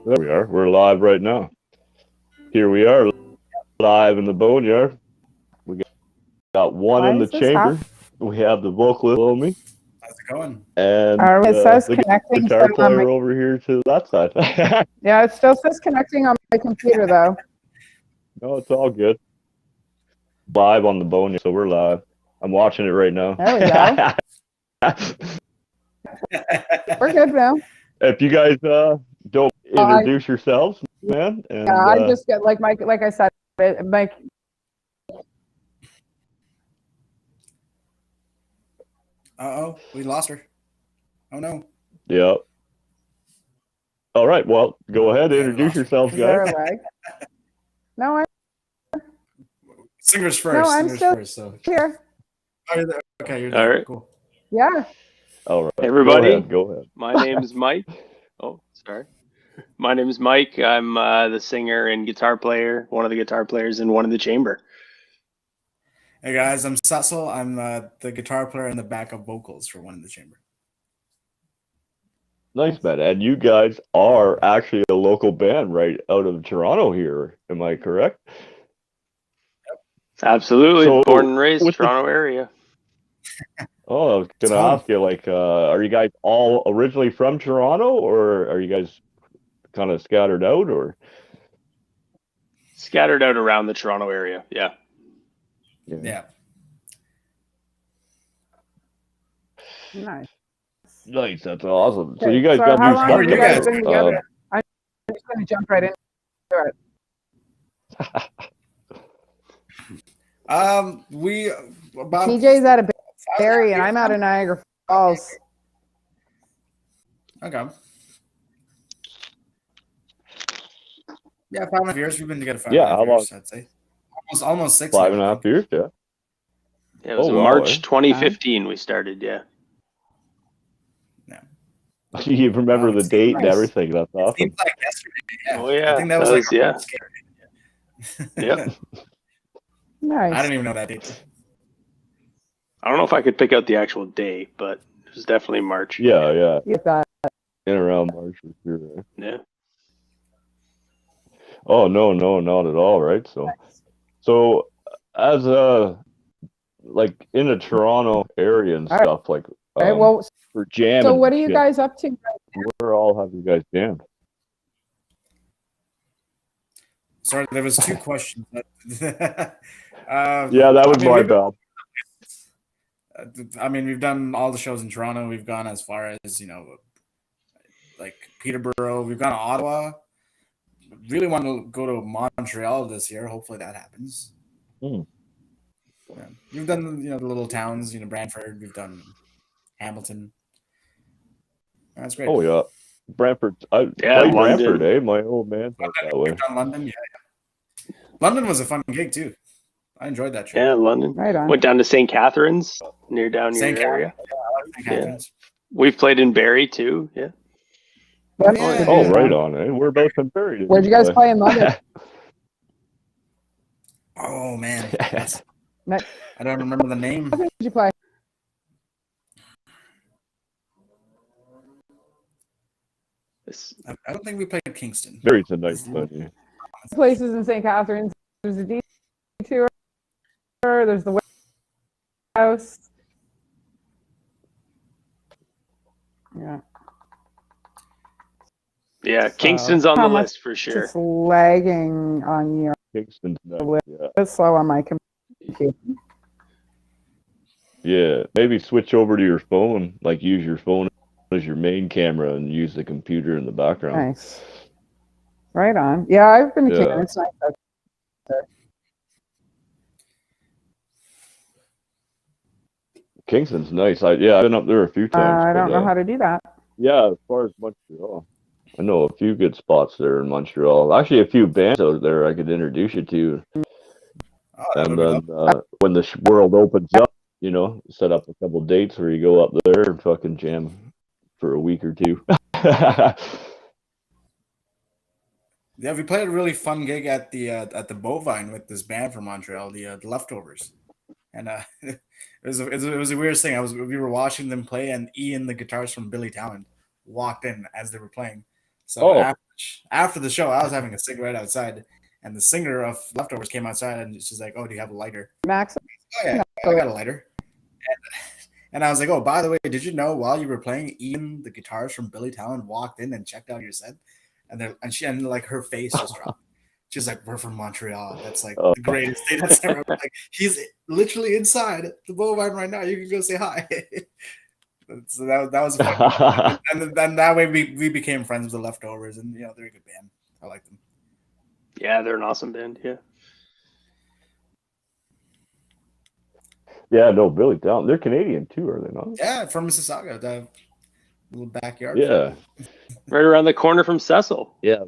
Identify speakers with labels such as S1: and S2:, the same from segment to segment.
S1: There we are. We're live right now. Here we are, live in the Boneyard. We got one
S2: Why
S1: in the
S2: is this happening?
S1: chamber. We have the vocalist below me
S3: How's it going?
S1: and
S2: It says
S1: the
S2: connecting
S1: guitar
S2: to
S1: player over here to that side.
S2: Yeah, it still says connecting on my computer though.
S1: No, it's all good. Live on the Boneyard, so we're live. I'm watching it right now.
S2: There we go. We're good now.
S1: If you guys don't introduce yourselves, man. And,
S2: Yeah, I just get like I said, Mike.
S3: Uh-oh, we lost her. Oh no.
S1: Yeah. All right. Well, go ahead.
S3: Yeah,
S1: Introduce
S3: lost her.
S1: yourselves,
S2: Is there
S1: guys.
S2: a lag? No, I'm
S3: Singers first.
S2: I'm
S3: Singers
S2: still
S3: first. So.
S2: here.
S3: Oh, you're there. Okay, you're
S4: All
S3: there.
S4: right.
S3: Cool.
S2: Yeah.
S1: All right.
S4: Everybody,
S1: Go ahead.
S4: my name's Mike. Oh, sorry. My name's Mike. I'm the singer and guitar player, one of the guitar players in One in the Chamber.
S3: Hey guys, I'm Cecil. I'm the guitar player and the backup vocals for One in the Chamber.
S1: Nice, man. And you guys are actually a local band right out of Toronto here. Am I correct?
S4: Absolutely.
S1: So,
S4: Born and raised
S1: with the-
S4: Toronto area.
S1: Oh, I was going to ask you, like, are you guys all originally from Toronto, or are you guys kind of scattered out, or?
S4: Scattered out around the Toronto area. Yeah.
S3: Yeah.
S2: Nice.
S1: Nice. That's awesome. So
S2: Okay,
S1: you guys got
S2: how
S1: new
S2: long
S1: stuff
S2: have you
S3: together.
S2: guys been together? I'm just going to jump right into it.
S3: We about
S2: TJ's out of Barrie and I'm out of Niagara Falls.
S3: Okay. Yeah, 5.5 years. We've been together 5.5
S1: Yeah, how
S3: years, I'd say. Almost 6.
S1: 5.5 years, yeah.
S4: It was
S1: Oh,
S4: in
S1: wow,
S4: March
S1: eh?
S4: 2015 we started. Yeah.
S1: You remember the date and
S2: Nice.
S1: everything. That's awesome.
S3: Seems like yesterday. Yeah.
S4: Oh, yeah,
S3: I think that was
S4: that
S3: like
S4: was- yeah.
S3: scary.
S4: Yep.
S2: Nice.
S3: I didn't even know that date.
S4: I don't know if I could pick out the actual day, but it was definitely March.
S1: Yeah.
S2: You get that.
S1: In around March for sure.
S4: Yeah.
S1: Oh, no, not at all, right? So as like in the Toronto area and
S2: All right.
S1: stuff, like
S2: All right, well,
S1: for jamming.
S2: so what are
S1: and
S2: you
S1: shit,
S2: guys up to?
S1: Where all have you guys jammed?
S3: Sorry, there was 2 questions.
S1: Yeah, that was my bad.
S3: I mean, we've done all the shows in Toronto. We've gone as far as, like Peterborough. We've gone to Ottawa. Really want to go to Montreal this year. Hopefully that happens.
S1: Hmm.
S3: Yeah. We've done, the little towns, Brantford. We've done Hamilton. That's great.
S1: Oh yeah, Brantford. I played
S4: London.
S1: Brantford, eh? My old man felt that way.
S3: We've done London. Yeah. London was a fun gig too. I enjoyed that show.
S4: Yeah, London.
S2: Right on.
S4: Went down to St. Catharines, down your
S3: St.
S4: area.
S3: St. Catharines.
S4: We've played in Barrie too. Yeah.
S2: Yep.
S3: Yeah.
S1: Oh, right on, eh? We're both in Barrie.
S2: Where'd you guys play in London?
S3: Oh man,
S2: Nice.
S3: I don't remember the name.
S2: Where did you play?
S3: I don't think we played Kingston.
S1: Barrie's a nice venue.
S2: Places in St. Catharines. There's a detour. There's the house. Yeah.
S4: Yeah, Kingston's on
S2: how
S4: the
S2: much
S4: list for sure.
S2: It's lagging on your.
S1: Kingston's nice. Yeah.
S2: It's slow on my computer.
S1: Yeah, maybe switch over to your phone. Like use your phone as your main camera and use the computer in the background.
S2: Nice. Right on. Yeah, I've been to
S1: Yeah.
S2: Kingston. It's nice out there.
S1: Kingston's nice. I've been up there a few times.
S2: I
S1: but,
S2: don't know how to do that.
S1: Yeah, as far as Montreal, I know a few good spots there in Montreal. Actually, a few bands out there I could introduce you to.
S3: Oh, that
S1: And
S3: would be
S1: then when the world opens up, set up a couple dates where you go up there and fucking jam for a week or two.
S3: Yeah, we played a really fun gig at the Bovine with this band from Montreal, the Leftovers, and it was a weird thing. We were watching them play, and Ian, the guitarist from Billy Talent, walked in as they were playing. So after the show, I was having a cigarette outside, and the singer of Leftovers came outside, and she's like, "Oh, do you have a lighter?"
S2: Max.
S3: Oh yeah, I got a lighter. And I was like, "Oh, by the way, did you know while you were playing, Ian, the guitarist from Billy Talent, walked in and checked out your set?" And like her face just dropped. She's like, "We're from Montreal. That's like the greatest thing that's ever." Like, he's literally inside the BoneYard right now. You can go say hi. So that was fun. And then that way we became friends with the Leftovers, and they're a good band. I like them.
S4: Yeah, they're an awesome band. Yeah.
S1: Yeah, no, Billy Talent. They're Canadian too, are they not?
S3: Yeah, from Mississauga, the little backyard.
S1: Yeah.
S4: Right around the corner from Cecil.
S1: Yeah.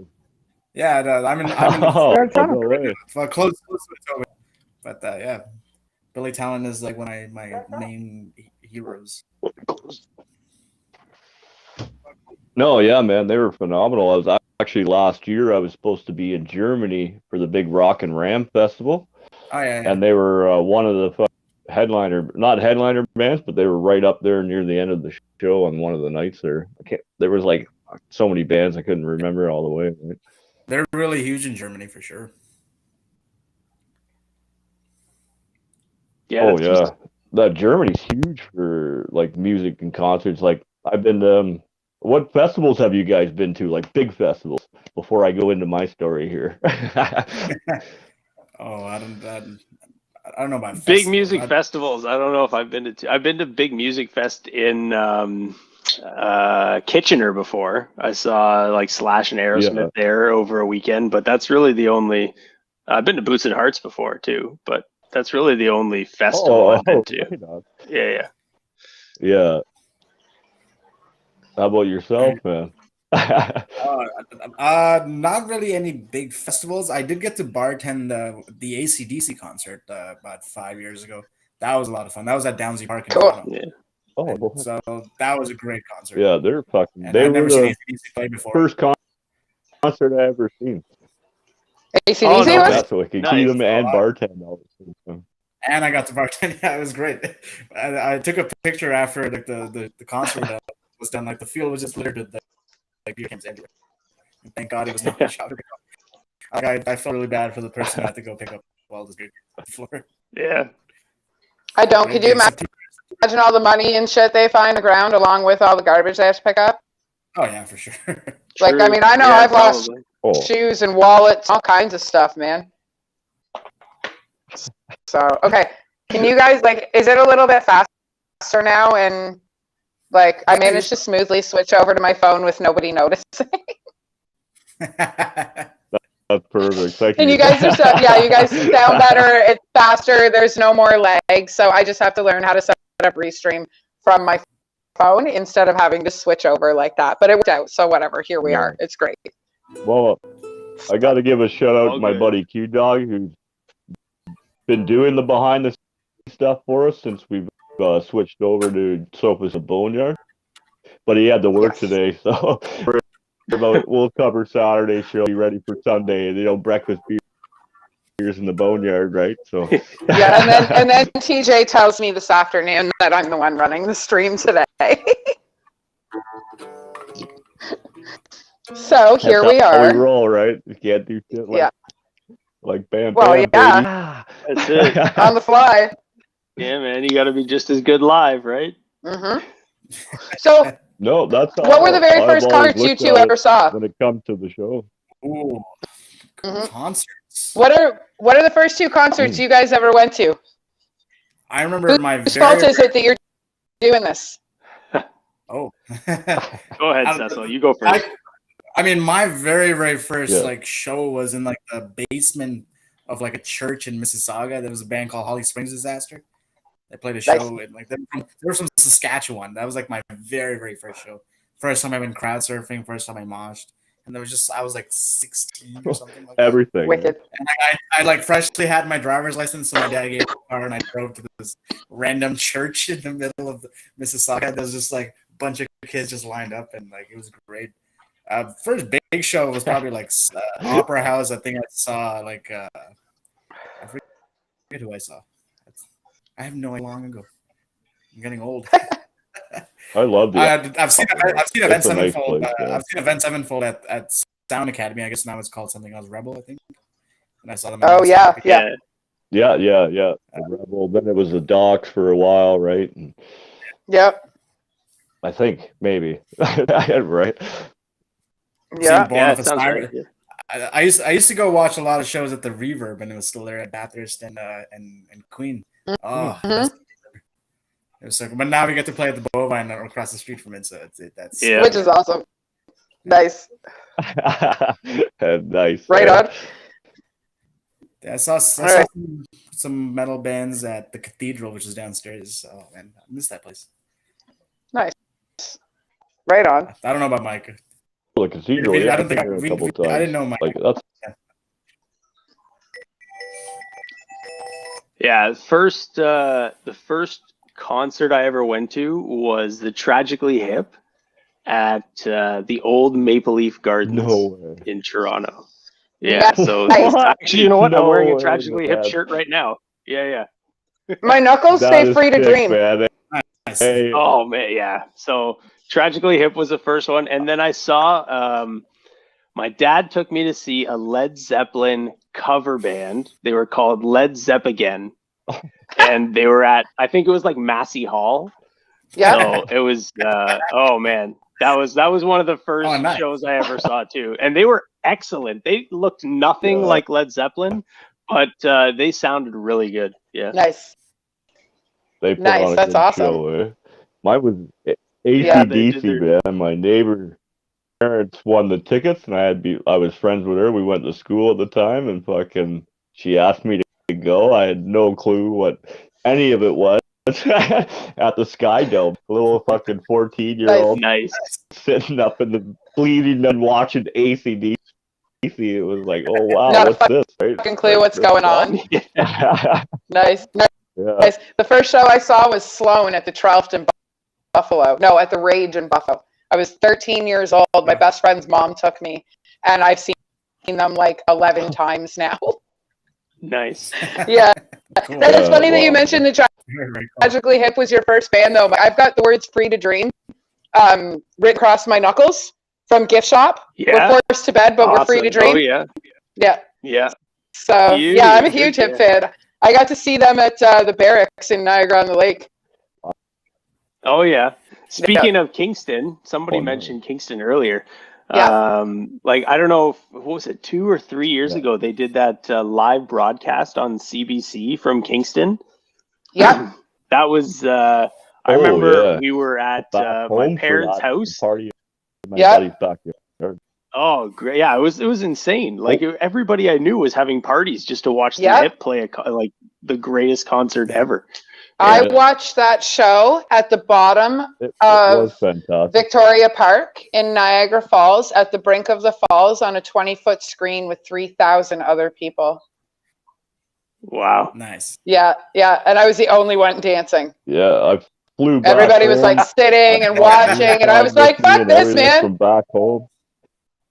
S3: Yeah, I'm in
S1: Oh, no way.
S3: close to it. But yeah, Billy Talent is like one of my main heroes.
S1: No, yeah, man, they were phenomenal. I was actually last year. I was supposed to be in Germany for the big Rock and Ram festival,
S3: Oh yeah.
S1: and they were one of the not headliner bands, but they were right up there near the end of the show on one of the nights there. There was like so many bands I couldn't remember all the way. Right?
S3: They're really huge in Germany for sure.
S4: Yeah.
S1: Oh yeah, that Germany's huge for like music and concerts. Like I've been to. What festivals have you guys been to? Like big festivals. Before I go into my story here.
S3: Oh, I don't know about
S4: big music festivals. I don't know if I've been to. I've been to Big Music Fest in Kitchener before. I saw like Slash and Aerosmith there over a weekend, but that's really the only. I've been to Boots and Hearts before too, but that's really the only festival I've been to. Right.
S1: Yeah. How about yourself, man?
S3: Not really any big festivals. I did get to bartend the AC/DC concert about 5 years ago. That was a lot of fun. That was at Downsy Park in Toronto.
S4: Yeah.
S1: Oh,
S3: so that was a great concert.
S1: Yeah, they're fucking.
S3: And
S1: they
S3: I've
S1: were
S3: never seen
S1: the
S3: AC/DC play before.
S1: first concert I ever seen.
S2: AC/DC
S4: Oh, no,
S1: Yeah, so I could see them and bartend all the same time.
S3: And I got to bartend. Yeah, it was great. I took a picture after like the concert was done. Like the field was just littered with like beer cans everywhere. And thank God it was not a shot. Like, I felt really bad for the person who had to go pick up all this beer on the floor.
S4: Yeah.
S2: I don't. Could you imagine all the money and shit they find on the ground along with all the garbage they have to pick up?
S3: Oh yeah, for sure.
S2: Like, I mean, I know I've lost shoes and wallets, all kinds of stuff, man. So, okay. Can you guys, like, is it a little bit faster now? And, like, I managed to smoothly switch over to my phone with nobody noticing.
S1: That's perfect. Thank you.
S2: And you guys are you guys sound better. It's faster. There's no more lag. So I just have to learn how to set up Restream from my phone instead of having to switch over like that. But it worked out. So whatever. Here we are. It's great.
S1: Well, I got to give a shout out to my buddy Q Dog, who's been doing the behind the scenes stuff for us since we've switched over to Sofas and BoneYard. But he had to work today, so we'll cover Saturday show. Be ready for Sunday. Breakfast beers in the BoneYard, right? So
S2: yeah, and then TJ tells me this afternoon that I'm the one running the stream today. So here we are.
S1: We roll, right? You can't do shit like bam,
S2: well,
S1: bam,
S2: yeah.
S1: baby.
S4: That's it.
S2: On the fly.
S4: Yeah, man, you got to be just as good live, right?
S2: Mm-hmm. So
S1: no, that's
S2: what were the very first concerts you two ever saw
S1: when it comes to the show?
S3: Ooh, concerts.
S2: What are the first two concerts you guys ever went to?
S3: I remember
S2: Whose fault is it that you're doing this?
S3: Oh,
S4: go ahead, Cecil. You go first.
S3: I mean, my very, very first like show was in like the basement of like a church in Mississauga. There was a band called Holly Springs Disaster. They played a show in like they were from Saskatchewan. That was like my very, very first show. First time I went crowd surfing. First time I moshed, and there was I was like 16 or something. Like
S1: everything.
S2: Wicked.
S3: And I like freshly had my driver's license, so my dad gave me a car, and I drove to this random church in the middle of Mississauga. There was just like a bunch of kids just lined up, and like it was great. First big show was probably like Opera House. I think I saw like I forget who I saw. I have no idea. Long ago. I'm getting old.
S1: I love the.
S3: I've seen
S1: It's
S3: Event
S1: a nice
S3: Sevenfold.
S1: place, yeah.
S3: I've seen Event Sevenfold at Sound Academy. I guess now it's called something else, Rebel, I think. And I saw them.
S2: Oh yeah.
S1: Yeah. The Rebel. Then it was the Docks for a while, right? And
S2: Yep.
S1: I think maybe right.
S2: Yeah.
S4: It sounds right. Yeah.
S3: I used to go watch a lot of shows at the Reverb, and it was still there at Bathurst and Queen. Oh, it was so good. But now we get to play at the Bovine across the street from it, so that's
S2: which is awesome. Nice.
S1: Nice.
S2: Right on.
S3: Yeah, I saw some metal bands at the Cathedral, which is downstairs. Oh man, I miss that place.
S2: Nice. Right on.
S3: I don't know about Mike.
S1: The Cathedral.
S3: I don't think I didn't know Mike.
S1: Like that's.
S4: Yeah, the first concert I ever went to was the Tragically Hip at the old Maple Leaf Gardens in Toronto. Yeah, so actually, you know what? I'm wearing a Tragically Hip shirt right now. Yeah.
S2: My knuckles stay free to dream.
S1: Man.
S3: Hey.
S4: Oh man, yeah. So Tragically Hip was the first one, and then I saw my dad took me to see a Led Zeppelin cover band. They were called Led Zepp Again, and they were at, I think it was like Massey Hall.
S2: Yeah.
S4: So it was oh man, that was one of the first shows I ever saw too, and they were excellent. They looked nothing like Led Zeppelin, but they sounded really good. Yeah.
S2: Nice.
S1: They put on a
S2: That's
S1: good
S2: awesome.
S1: show, eh? Mine was AC/DC, man. My neighbor parents won the tickets, and I was friends with her. We went to school at the time, and fucking she asked me to go. I had no clue what any of it was. At the Sky Dome, a little fucking 14-year-old sitting up in the bleeding and watching AC/DC. It was like, oh wow,
S2: Not
S1: what's this? Right?
S2: Fucking clue what's going on. Nice.
S1: Yeah.
S2: Nice. The first show I saw was Sloan at the 12th in Buffalo. No, at the Rage in Buffalo. I was 13 years old. My best friend's mom took me, and I've seen them like 11 times now.
S4: Nice.
S2: Yeah. Cool. That's funny that you mentioned the Tragically Hip was your first band, though. I've got the words "Free to Dream" written across my knuckles from Gift Shop. Yeah. We're forced to bed, but we're free to dream.
S4: Oh, yeah.
S2: Yeah.
S4: Yeah.
S2: So, yeah, I'm a huge Hip fan. I got to see them at the Barracks in Niagara-on-the-Lake.
S4: Oh, yeah. Speaking of Kingston, somebody mentioned Kingston earlier. Yeah. Like, I don't know, what was it, 2 or 3 years ago, they did that live broadcast on CBC from Kingston.
S2: Yeah.
S4: That was, I remember we were at my parents' house.
S1: Party in my buddy's backyard.
S4: Oh, great. Yeah, it was insane. Like, everybody I knew was having parties just to watch the Hip play like the greatest concert ever.
S2: I watched that show at the bottom of Victoria Park in Niagara Falls, at the brink of the falls, on a 20-foot screen with 3,000 other people.
S4: Wow.
S3: Nice.
S2: Yeah, and I was the only one dancing.
S1: Yeah, I flew back
S2: Everybody
S1: home.
S2: was like sitting and watching, and I was like, fuck this, man.
S1: From back home.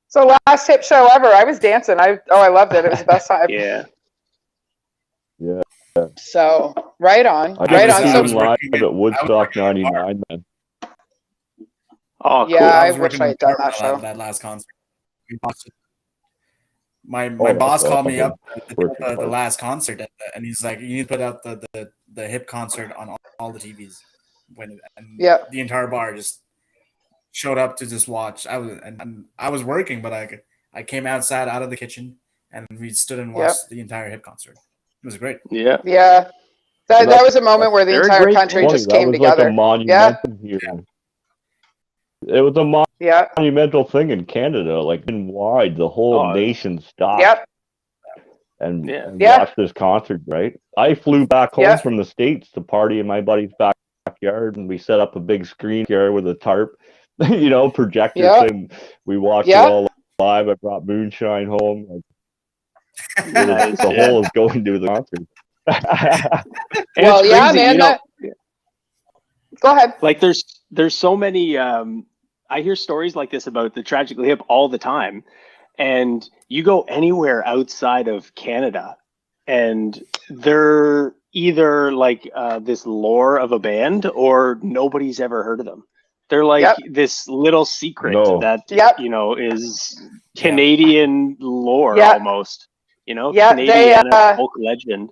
S2: So last Hip show ever, I was dancing. I loved it. It was the best time.
S1: Yeah.
S2: So right on.
S1: I was live at Woodstock '99, man.
S4: Oh, cool.
S2: Yeah, I wish I had done that show.
S3: That last concert. My boss called me up at the last concert, and he's like, "You need to put out the Hip concert on all the TVs." The entire bar just showed up to just watch. I was working, but I came outside out of the kitchen, and we stood and watched the entire Hip concert. It was great.
S2: Yeah. That was a moment where the entire country just came together.
S1: Like a monumental It was a monumental thing in Canada, like wide, the whole nation stopped. And watched this concert, right? I flew back home from the States to party in my buddy's backyard, and we set up a big screen here with a tarp, projector thing. We watched it all live. I brought moonshine home. Like, the whole is going to the concert.
S2: Well, yeah, man. Go ahead.
S4: Like, there's so many. I hear stories like this about the Tragically Hip all the time, and you go anywhere outside of Canada, and they're either like this lore of a band, or nobody's ever heard of them. They're like
S2: Yep.
S4: this little secret
S1: No.
S4: that
S2: Yep.
S4: is Canadian lore
S2: Yeah.
S4: almost.
S2: Yeah,
S4: Canadian folk legend.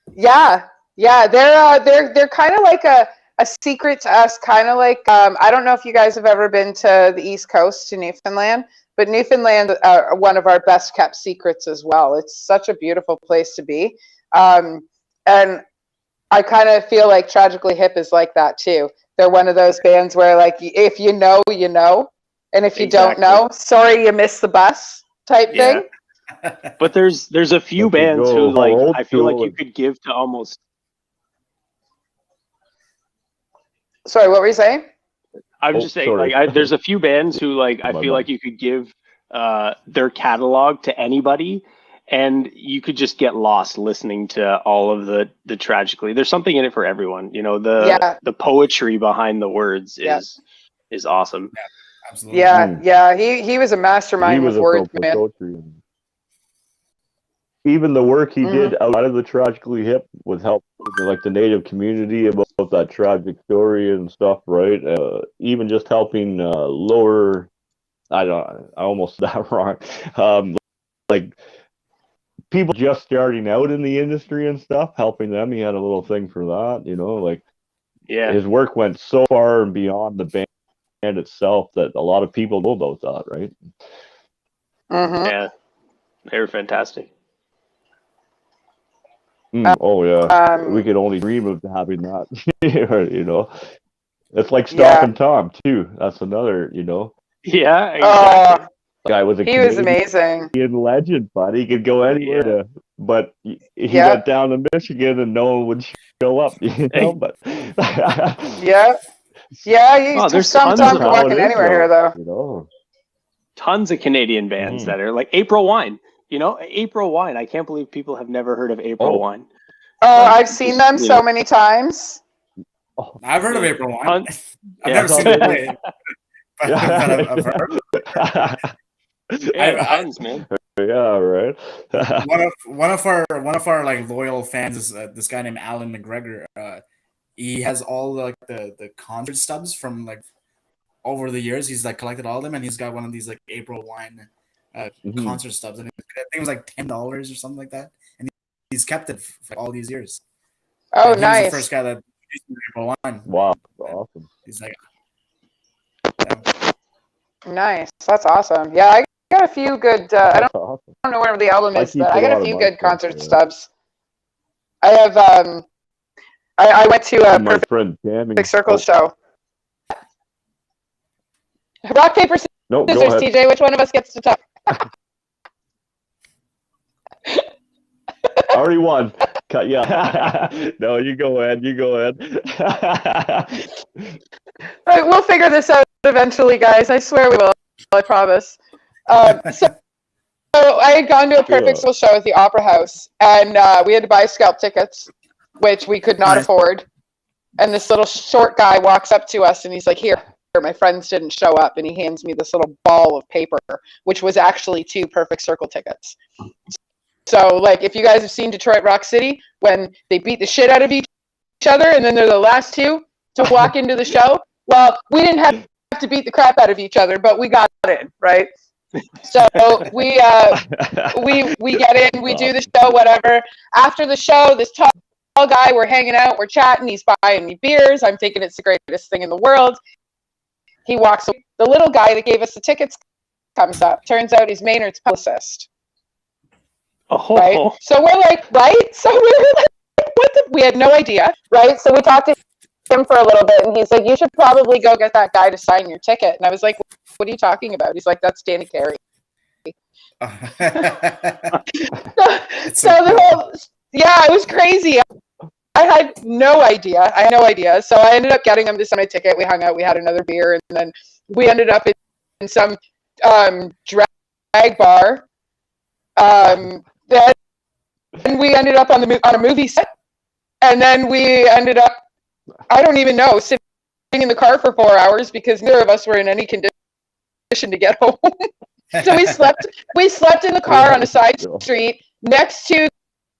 S2: Yeah, they're kind of like a secret to us, kind of like I don't know if you guys have ever been to the East Coast to Newfoundland, but Newfoundland one of our best kept secrets as well. It's such a beautiful place to be, and I kind of feel like Tragically Hip is like that too. They're one of those bands where like if you know, you know, and if you don't know, sorry you missed the bus type thing.
S4: But there's a few bands who like I feel like you could give to almost.
S2: Sorry, what were you saying?
S4: I was just saying, like, there's a few bands who like I feel like you could give their catalog to anybody, and you could just get lost listening to all of the Tragically. There's something in it for everyone. The poetry behind the words is awesome.
S3: Yeah, absolutely.
S2: Yeah. He was a mastermind with words, man.
S1: Poetry. Even the work he did outside of the Tragically Hip with help like the Native community about that tragic story and stuff, right? Even just helping lower, I almost said that wrong. Like people just starting out in the industry and stuff, helping them. He had a little thing for that, his work went so far and beyond the band itself that a lot of people know about that, right?
S4: Yeah, they were fantastic.
S1: Oh yeah, we could only dream of having that. It's like Stompin' Tom too. That's another,
S4: Yeah, exactly.
S1: Guy was
S2: he was amazing.
S1: Legend, but he could go anywhere. But he went down to Michigan and no one would show up. But
S2: There's some Tom walking anywhere here though.
S4: Tons of Canadian bands that are like April Wine. April Wine. I can't believe people have never heard of April Wine.
S2: Oh, I've seen them so many times.
S3: I've heard of April Wine. I've never seen them play, but I've heard.
S4: Tons, man.
S1: Yeah, right.
S3: one of our like loyal fans is this guy named Alan McGregor. He has all the concert stubs from like over the years. He's like collected all of them, and he's got one of these like April Wine concert stubs, and I think it was like $10 or something like that, and he's kept it for all these years.
S2: Oh,
S3: and
S2: nice!
S3: He was the first guy that introduced me to April Wine.
S1: Wow, awesome.
S3: He's like,
S2: nice. That's awesome. Yeah, I got a few good. I don't know where the album is, but I got a few good concert stubs. I have. I went to a Perfect Circle show. Rock, paper, scissors, TJ. Which one of us gets to talk?
S1: Already won. Yeah. No, you go ahead.
S2: All right, we'll figure this out eventually, guys. I swear we will. I promise. So I had gone to a Perfect Circle show at the Opera House, and we had to buy scalp tickets, which we could not afford. And this little short guy walks up to us, and he's like, "Here, my friends didn't show up," and he hands me this little ball of paper, which was actually 2 Perfect Circle tickets. So, like, if you guys have seen Detroit Rock City, when they beat the shit out of each other, and then they're the last 2 to walk into the show, well, we didn't have to beat the crap out of each other, but we got in, right? So we get in, we do the show, whatever. After the show, this tall guy, we're hanging out, we're chatting, he's buying me beers. I'm thinking it's the greatest thing in the world. He walks away. The little guy that gave us the tickets comes up. Turns out he's Maynard's publicist.
S4: Oh.
S2: Right? So we're like, right? So we were like, what the? We had no idea, right? So we talked to him for a little bit, and he's like, you should probably go get that guy to sign your ticket. And I was like, what are you talking about? He's like, that's Danny Carey. So the whole, it was crazy. I had no idea. So I ended up getting him to sign my ticket. We hung out. We had another beer, and then we ended up in some drag bar. Then we ended up on a movie set, and then we ended up, I don't even know, sitting in the car for 4 hours because neither of us were in any condition to get home. So we slept in the car on a side street next to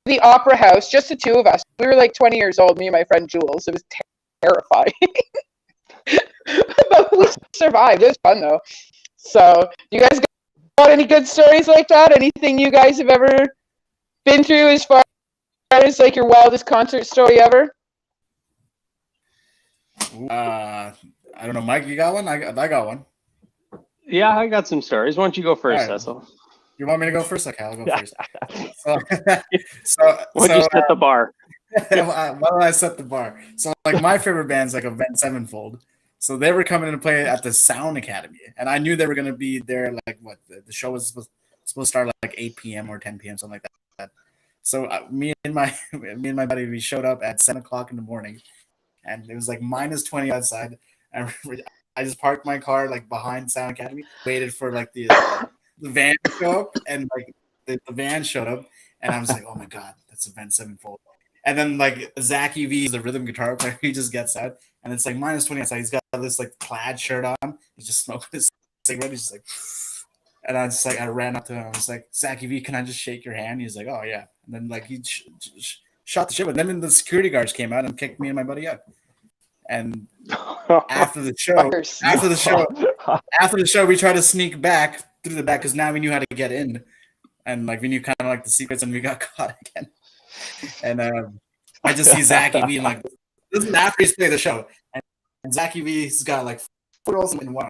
S2: the Opera House, just the 2 of us. We were like 20 years old, me and my friend Jules. It was terrifying. But we survived. It was fun though. So, you guys got any good stories like that? Anything you guys have ever been through as far as like your wildest concert story ever?
S3: I don't know, Mike. You got one? I got one.
S4: Yeah, I got some stories. Why don't you go first,
S3: All right.
S4: Cecil?
S3: You want me to go first? Okay, I'll go first.
S4: Why don't you set the bar?
S3: Why don't I set the bar? So, like, my favorite band's like Avenged Sevenfold. So they were coming to play at the Sound Academy, and I knew they were going to be there. Like, what the show was supposed to start like 8 p.m. or 10 p.m. something like that. So me and my buddy, we showed up at 7:00 in the morning, and it was like -20 outside. And I just parked my car like behind Sound Academy, waited for like the van to show up, and like the van showed up, and I was like, oh my god, that's Avenged Sevenfold. And then like Zach EV is the rhythm guitar player. He just gets out, and it's like -20 outside. He's got this like plaid shirt on. He's just smoking his cigarette. He's just like, and I just like I ran up to him. I was like, Zach EV, can I just shake your hand? He's like, oh yeah. And then like he shot the shit. But then the security guards came out and kicked me and my buddy out. And after the show, we tried to sneak back through the back because now we knew how to get in, and like we knew kind of like the secrets, and we got caught again. And I just see Zach EV and like this is after he's played the show, and Zach EV's got like 4 girls in one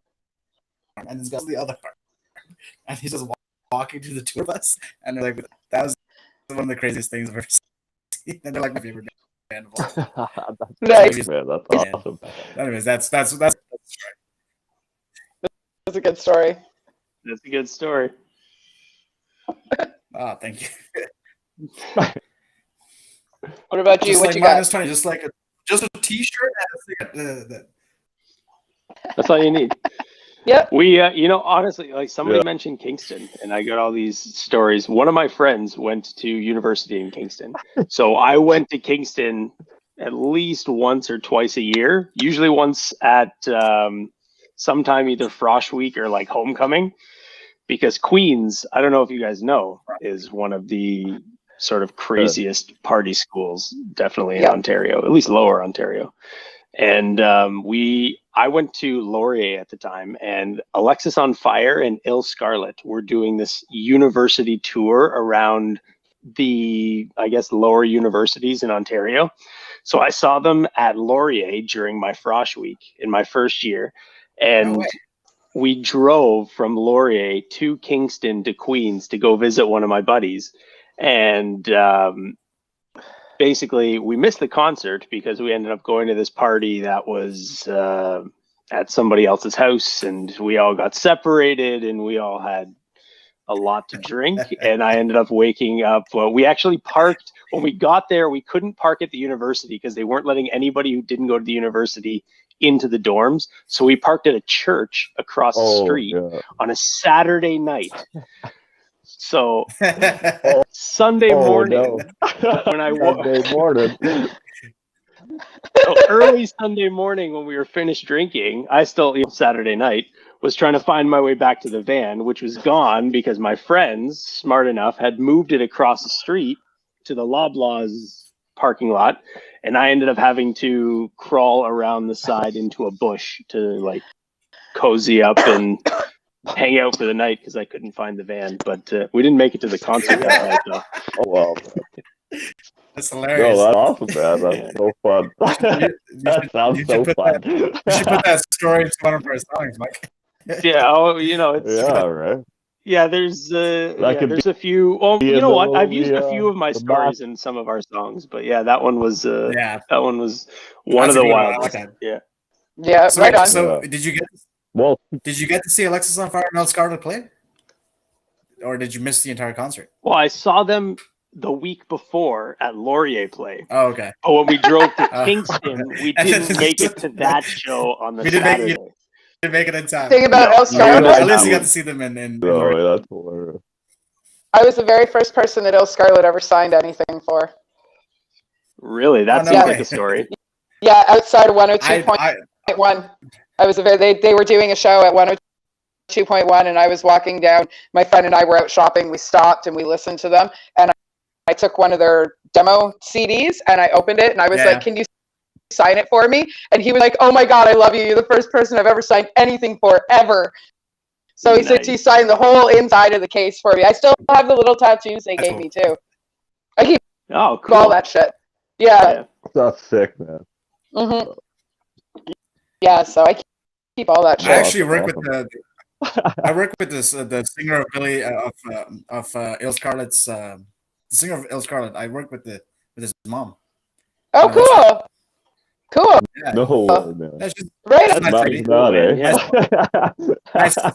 S3: arm, and he's got the other arm, and he's just walking to the two of us, and they're like, that was one of the craziest things I've ever seen. And they're like my favorite band of all.
S2: Nice.
S1: Man, that's awesome.
S3: Anyways, that's
S2: That's a good story.
S4: That's a good story.
S3: oh, thank you.
S2: What about you?
S3: Just
S2: What
S3: like
S2: you got?
S3: -20, just a t-shirt and
S4: That's all you need.
S2: Yep.
S4: We, honestly, like somebody mentioned Kingston, and I got all these stories. One of my friends went to university in Kingston, so I went to Kingston at least once or twice a year. Usually once at sometime either Frosh Week or like homecoming, because Queens, I don't know if you guys know, is one of the sort of craziest party schools, definitely in Ontario, at least Lower Ontario. And I went to Laurier at the time, and Alexis on Fire and Ill Scarlet were doing this university tour around the, I guess, lower universities in Ontario. So I saw them at Laurier during my Frosh Week in my first year, and we drove from Laurier to Kingston to Queens to go visit one of my buddies. And basically, we missed the concert because we ended up going to this party that was at somebody else's house, and we all got separated, and we all had a lot to drink. And I ended up waking up. Well, we actually parked when we got there. We couldn't park at the university because they weren't letting anybody who didn't go to the university into the dorms. So we parked at a church across the street on a Saturday night. So Sunday morning, when I early Sunday morning when we were finished drinking, I still, Saturday night, was trying to find my way back to the van, which was gone because my friends, smart enough, had moved it across the street to the Loblaws parking lot, and I ended up having to crawl around the side into a bush to like cozy up and hang out for the night because I couldn't find the van. But we didn't make it to the concert that night, though.
S1: Oh wow,
S3: that's hilarious.
S1: No, that's awesome, man. That's so fun. That sounds so fun.
S3: You should put that story into one of our songs, Mike.
S4: Yeah, it's
S1: right.
S4: Yeah, there's there's a few. Well, you know what? I've used a few of my stories in some of our songs, but yeah, that one was that one was one of the wildest.
S2: Yeah,
S3: so,
S2: right on.
S3: So did you get to see Alexis on Fire and Ill Scarlet play, or did you miss the entire concert?
S4: Well, I saw them the week before at Laurier play.
S3: Oh, okay.
S4: But when we drove to Kingston, we didn't make it to that show on the Saturday.
S3: Didn't make it in time.
S2: Think about Ill Scarlet.
S3: At least you got to see them in
S1: Oh, that's hilarious.
S2: I was the very first person that Ill Scarlet ever signed anything for.
S4: Really? That seems like a story.
S2: Yeah, outside of 102.1. I was they were doing a show at 102.1, and I was walking down. My friend and I were out shopping. We stopped and we listened to them, and I took one of their demo CDs and I opened it and I was like, "Can you sign it for me. And he was like, oh my God, I love you. You're the first person I've ever signed anything for, ever. So he said he signed the whole inside of the case for me. I still have the little tattoos they gave me too. I keep all that shit. Yeah.
S1: That's sick, man.
S2: Mm-hmm. Yeah, so I keep all that shit.
S3: I actually work with the singer of Billy of Il Scarlet's the singer of Il Scarlet. I work with his mom.
S2: Oh, cool. Cool.
S3: Yeah.
S1: No, man.
S3: That's just
S2: Right.
S3: that's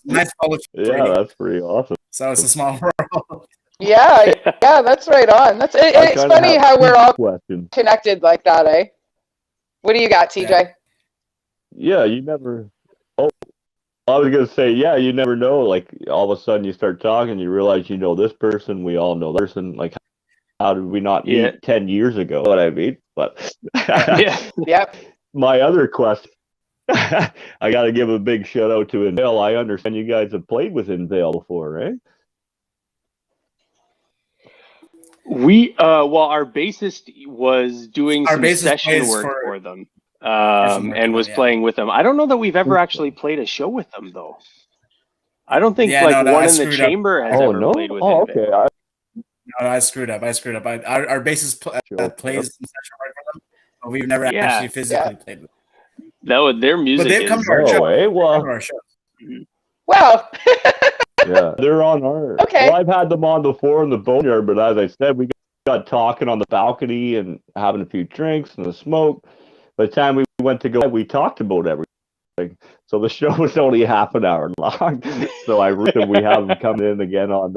S3: nice college.
S1: Yeah, that's pretty awesome.
S3: So it's a small world.
S2: Yeah, that's right on. It's funny how we're all connected like that, eh? What do you got, TJ?
S1: Yeah, you never. Oh, I was gonna say, yeah, you never know. Like all of a sudden, you start talking, you realize you know this person. We all know that person. Like, how did we not meet 10 years ago? What I mean, but
S2: Yep.
S1: My other question, I got to give a big shout out to Unveil. I understand you guys have played with Unveil before, right?
S4: We our bassist was doing some session work for them, and was playing with them. I don't know that we've ever actually played a show with them, though. I don't think One in the Chamber has ever played with them.
S1: Okay.
S3: I screwed up. Our bassist plays some session work for them, but we've never actually physically played with them.
S4: Their music.
S3: But they've come to our show.
S2: Well.
S1: Yeah, they're on our.
S2: Okay.
S1: Well, I've had them on before in the Boneyard, but as I said, we got talking on the balcony and having a few drinks and a smoke. By the time we went to go, we talked about everything. So the show was only half an hour long. So I reckon we have them coming in again on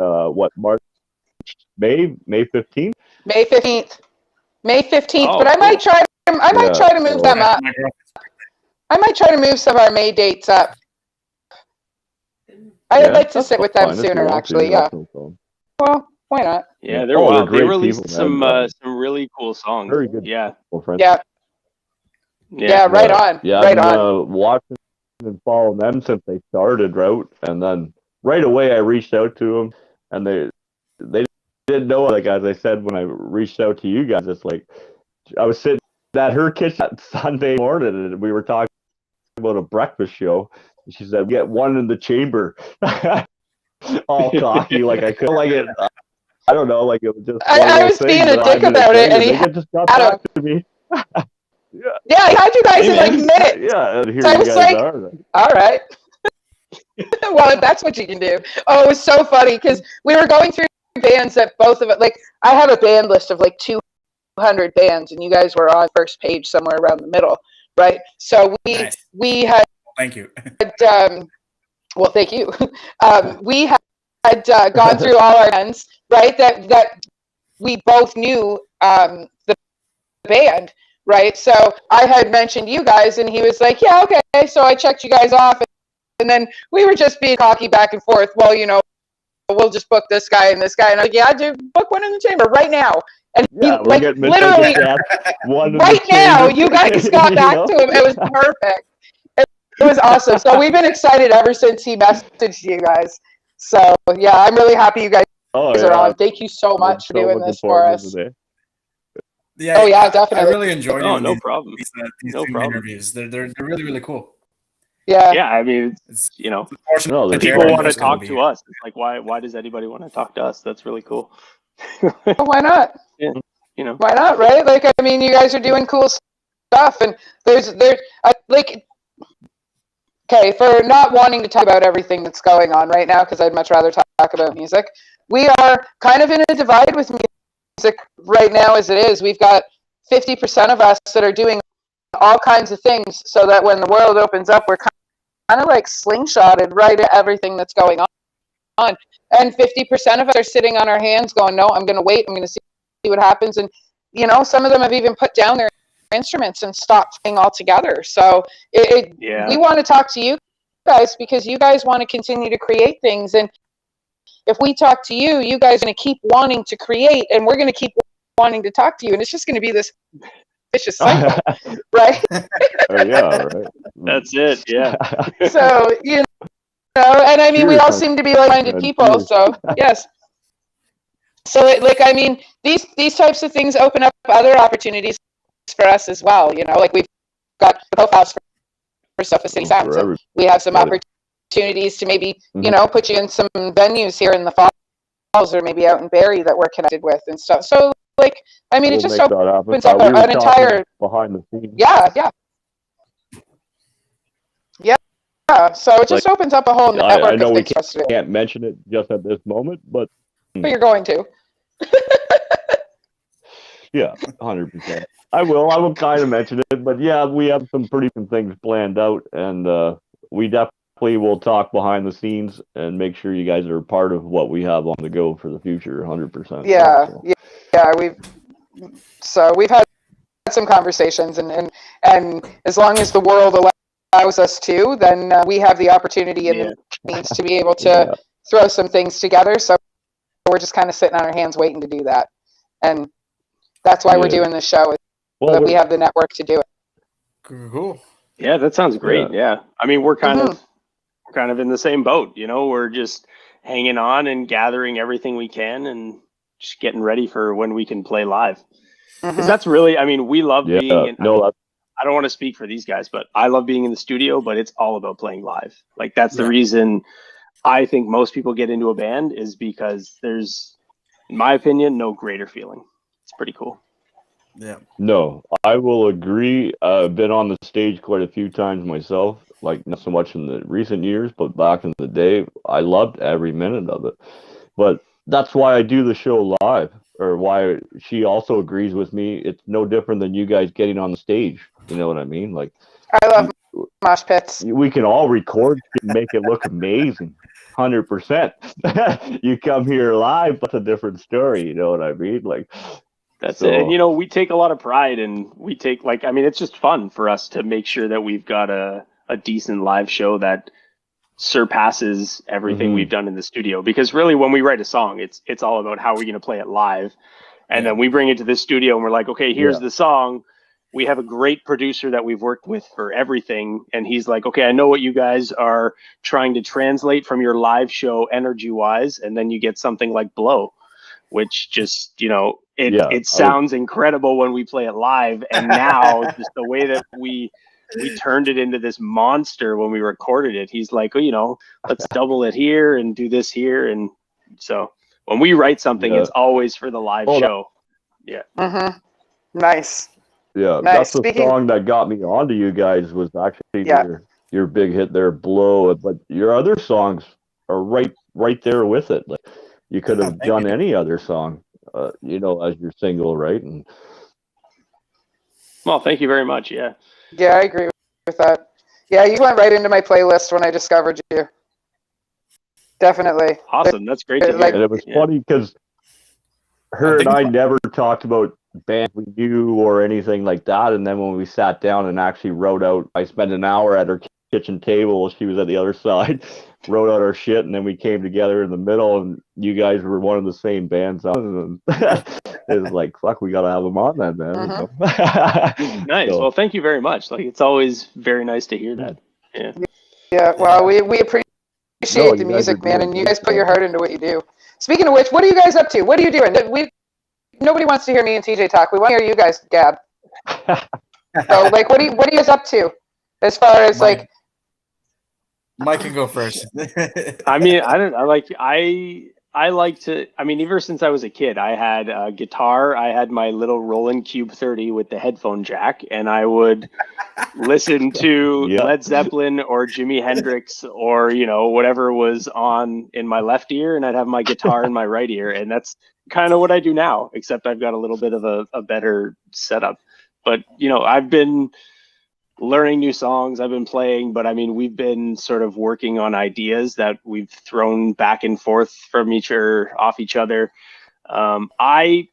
S1: May 15th.
S2: May 15th. May 15th. But I might try. I might try to move them up. I might try to move some of our May dates up. I'd like to sit with them sooner, actually. Yeah. Well, why not?
S4: Yeah, they're wild. They released some really cool songs.
S1: Very good.
S4: Yeah.
S2: Yeah. Right on.
S1: Yeah,
S2: right
S1: I've
S2: on.
S1: been watching and following them since they started out, and then right away I reached out to them, and they didn't know. Like as I said, when I reached out to you guys, it's like I was sitting at her kitchen Sunday morning, and we were talking about a breakfast show. She said, "Get one in the chamber." All cocky, like I could, like it. I don't know, like it was just.
S2: I was being a dick about it, and he
S1: just got back to me.
S2: Yeah, I had you guys in like minutes.
S1: Yeah, and here
S2: so
S1: you
S2: I was
S1: guys
S2: like,
S1: are.
S2: All right. Well, if that's what you can do. Oh, it was so funny because we were going through bands that both of it. Like, I have a band list of like 200 bands, and you guys were on first page somewhere around the middle, right? So we had.
S3: Thank you.
S2: Well, thank you. We had gone through all our bands, right? That we both knew the band, right? So I had mentioned you guys, and he was like, "Yeah, okay." So I checked you guys off, and then we were just being cocky back and forth. Well, you know, we'll just book this guy and this guy, and I was like, "Yeah, dude, book one in the chamber right now." And he, like literally right now, you guys got back to him. It was perfect. It was awesome. So we've been excited ever since he messaged you guys. So yeah, I'm really happy you guys are on. Thank you so much for doing this for us.
S3: Yeah.
S2: Oh yeah, definitely.
S3: I really enjoyed doing
S4: no problem.
S3: These interviews. They're really, really cool.
S2: Yeah.
S4: Yeah, I mean, it's, you know, people want to talk to us. It's like, why does anybody want to talk to us? That's really cool.
S2: Well, why not?
S4: Yeah. You know,
S2: why not, right? Like, I mean, you guys are doing cool stuff, and there's like. Okay, for not wanting to talk about everything that's going on right now, because I'd much rather talk about music, we are kind of in a divide with music right now as it is. We've got 50% of us that are doing all kinds of things so that when the world opens up, we're kind of like slingshotted right at everything that's going on. And 50% of us are sitting on our hands going, no, I'm going to wait. I'm going to see what happens. And, you know, some of them have even put down their instruments and stopped playing altogether. So we want to talk to you guys because you guys want to continue to create things. And if we talk to you, you guys are going to keep wanting to create, and we're going to keep wanting to talk to you. And it's just going to be this vicious cycle, right?
S1: Yeah, right.
S4: That's it. Yeah.
S2: So, you know, and I mean, we all seem to be like-minded people. So, yes. So, I mean, these types of things open up other opportunities. for us as well. You know, like we've got the profiles for Sofa City Sounds, and we have some opportunities to maybe, you know, put you in some venues here in the Falls or maybe out in Barrie that we're connected with and stuff. So, like, I mean, it just opens up an entire
S1: behind the scenes.
S2: Yeah. So it just opens up a whole network.
S1: I know
S2: of
S1: we can't mention it just at this moment, but
S2: you're going to.
S1: Yeah, 100%. I will kind of mention it, but yeah, we have some pretty good things planned out, and we definitely will talk behind the scenes and make sure you guys are part of what we have on the go for the future, 100%.
S2: Yeah. We've had some conversations, and as long as the world allows us to, then we have the opportunity and the means to be able to throw some things together. So we're just kind of sitting on our hands waiting to do that, and that's why we're doing this show, so that we have the network to do it.
S3: Cool.
S4: Yeah, that sounds great. Yeah. I mean, we're kind of in the same boat, you know, we're just hanging on and gathering everything we can and just getting ready for when we can play live. Because that's really, I mean, we love being in, I don't want to speak for these guys, but I love being in the studio, but it's all about playing live. Like, that's the reason I think most people get into a band, is because there's, in my opinion, no greater feeling. It's pretty cool.
S3: Yeah.
S1: No, I will agree. I've been on the stage quite a few times myself, like not so much in the recent years, but back in the day, I loved every minute of it. But that's why I do the show live, or why she also agrees with me. It's no different than you guys getting on the stage. You know what I mean? Like,
S2: I love mosh pits.
S1: We can all record and make it look amazing. 100%. You come here live, that's a different story. You know what I mean? Like,
S4: that's it. And, you know, we take a lot of pride, and we take, like, I mean, it's just fun for us to make sure that we've got a decent live show that surpasses everything we've done in the studio. Because really, when we write a song, it's all about how we're going to play it live. And then we bring it to the studio and we're like, okay, here's the song. We have a great producer that we've worked with for everything. And he's like, okay, I know what you guys are trying to translate from your live show energy wise. And then you get something like Blow, which just, you know, it sounds incredible when we play it live. And now just the way that we turned it into this monster when we recorded it, he's like, oh, you know, let's double it here and do this here. And so when we write something, it's always for the live show.
S2: Nice.
S1: Yeah,
S2: nice.
S1: That's the song that got me onto you guys, was actually your big hit there, Blow. But your other songs are right there with it. Like, you could have done any other song, you know, as your single, right? And
S4: well, thank you very much. Yeah,
S2: I agree with that. Yeah, you went right into my playlist when I discovered you. Definitely.
S4: Awesome. That's great to hear.
S1: And it was funny because her and I never talked about bands we knew or anything like that. And then when we sat down and actually wrote out, I spent an hour at her kitchen table. She was at the other side, wrote out our shit, and then we came together in the middle, and you guys were one of the same bands. And it was like, fuck, we got to have them on then, man. You know?
S4: Nice. So, well, thank you very much. Like, it's always very nice to hear that.
S2: Yeah. Well, we appreciate the music, man, and you guys put your heart into what you do. Speaking of which, what are you guys up to? What are you doing? Nobody wants to hear me and TJ talk. We want to hear you guys gab. So, like, what are you guys up to as far as like?
S3: Mike can go first.
S4: I mean, I like to, I mean, ever since I was a kid, I had a guitar. I had my little Roland Cube 30 with the headphone jack, and I would listen to Led Zeppelin or Jimi Hendrix or, you know, whatever was on in my left ear, and I'd have my guitar in my right ear. And that's kind of what I do now, except I've got a little bit of a better setup. But, you know, I've been learning new songs, I've been playing, but I mean, we've been sort of working on ideas that we've thrown back and forth from off each other. I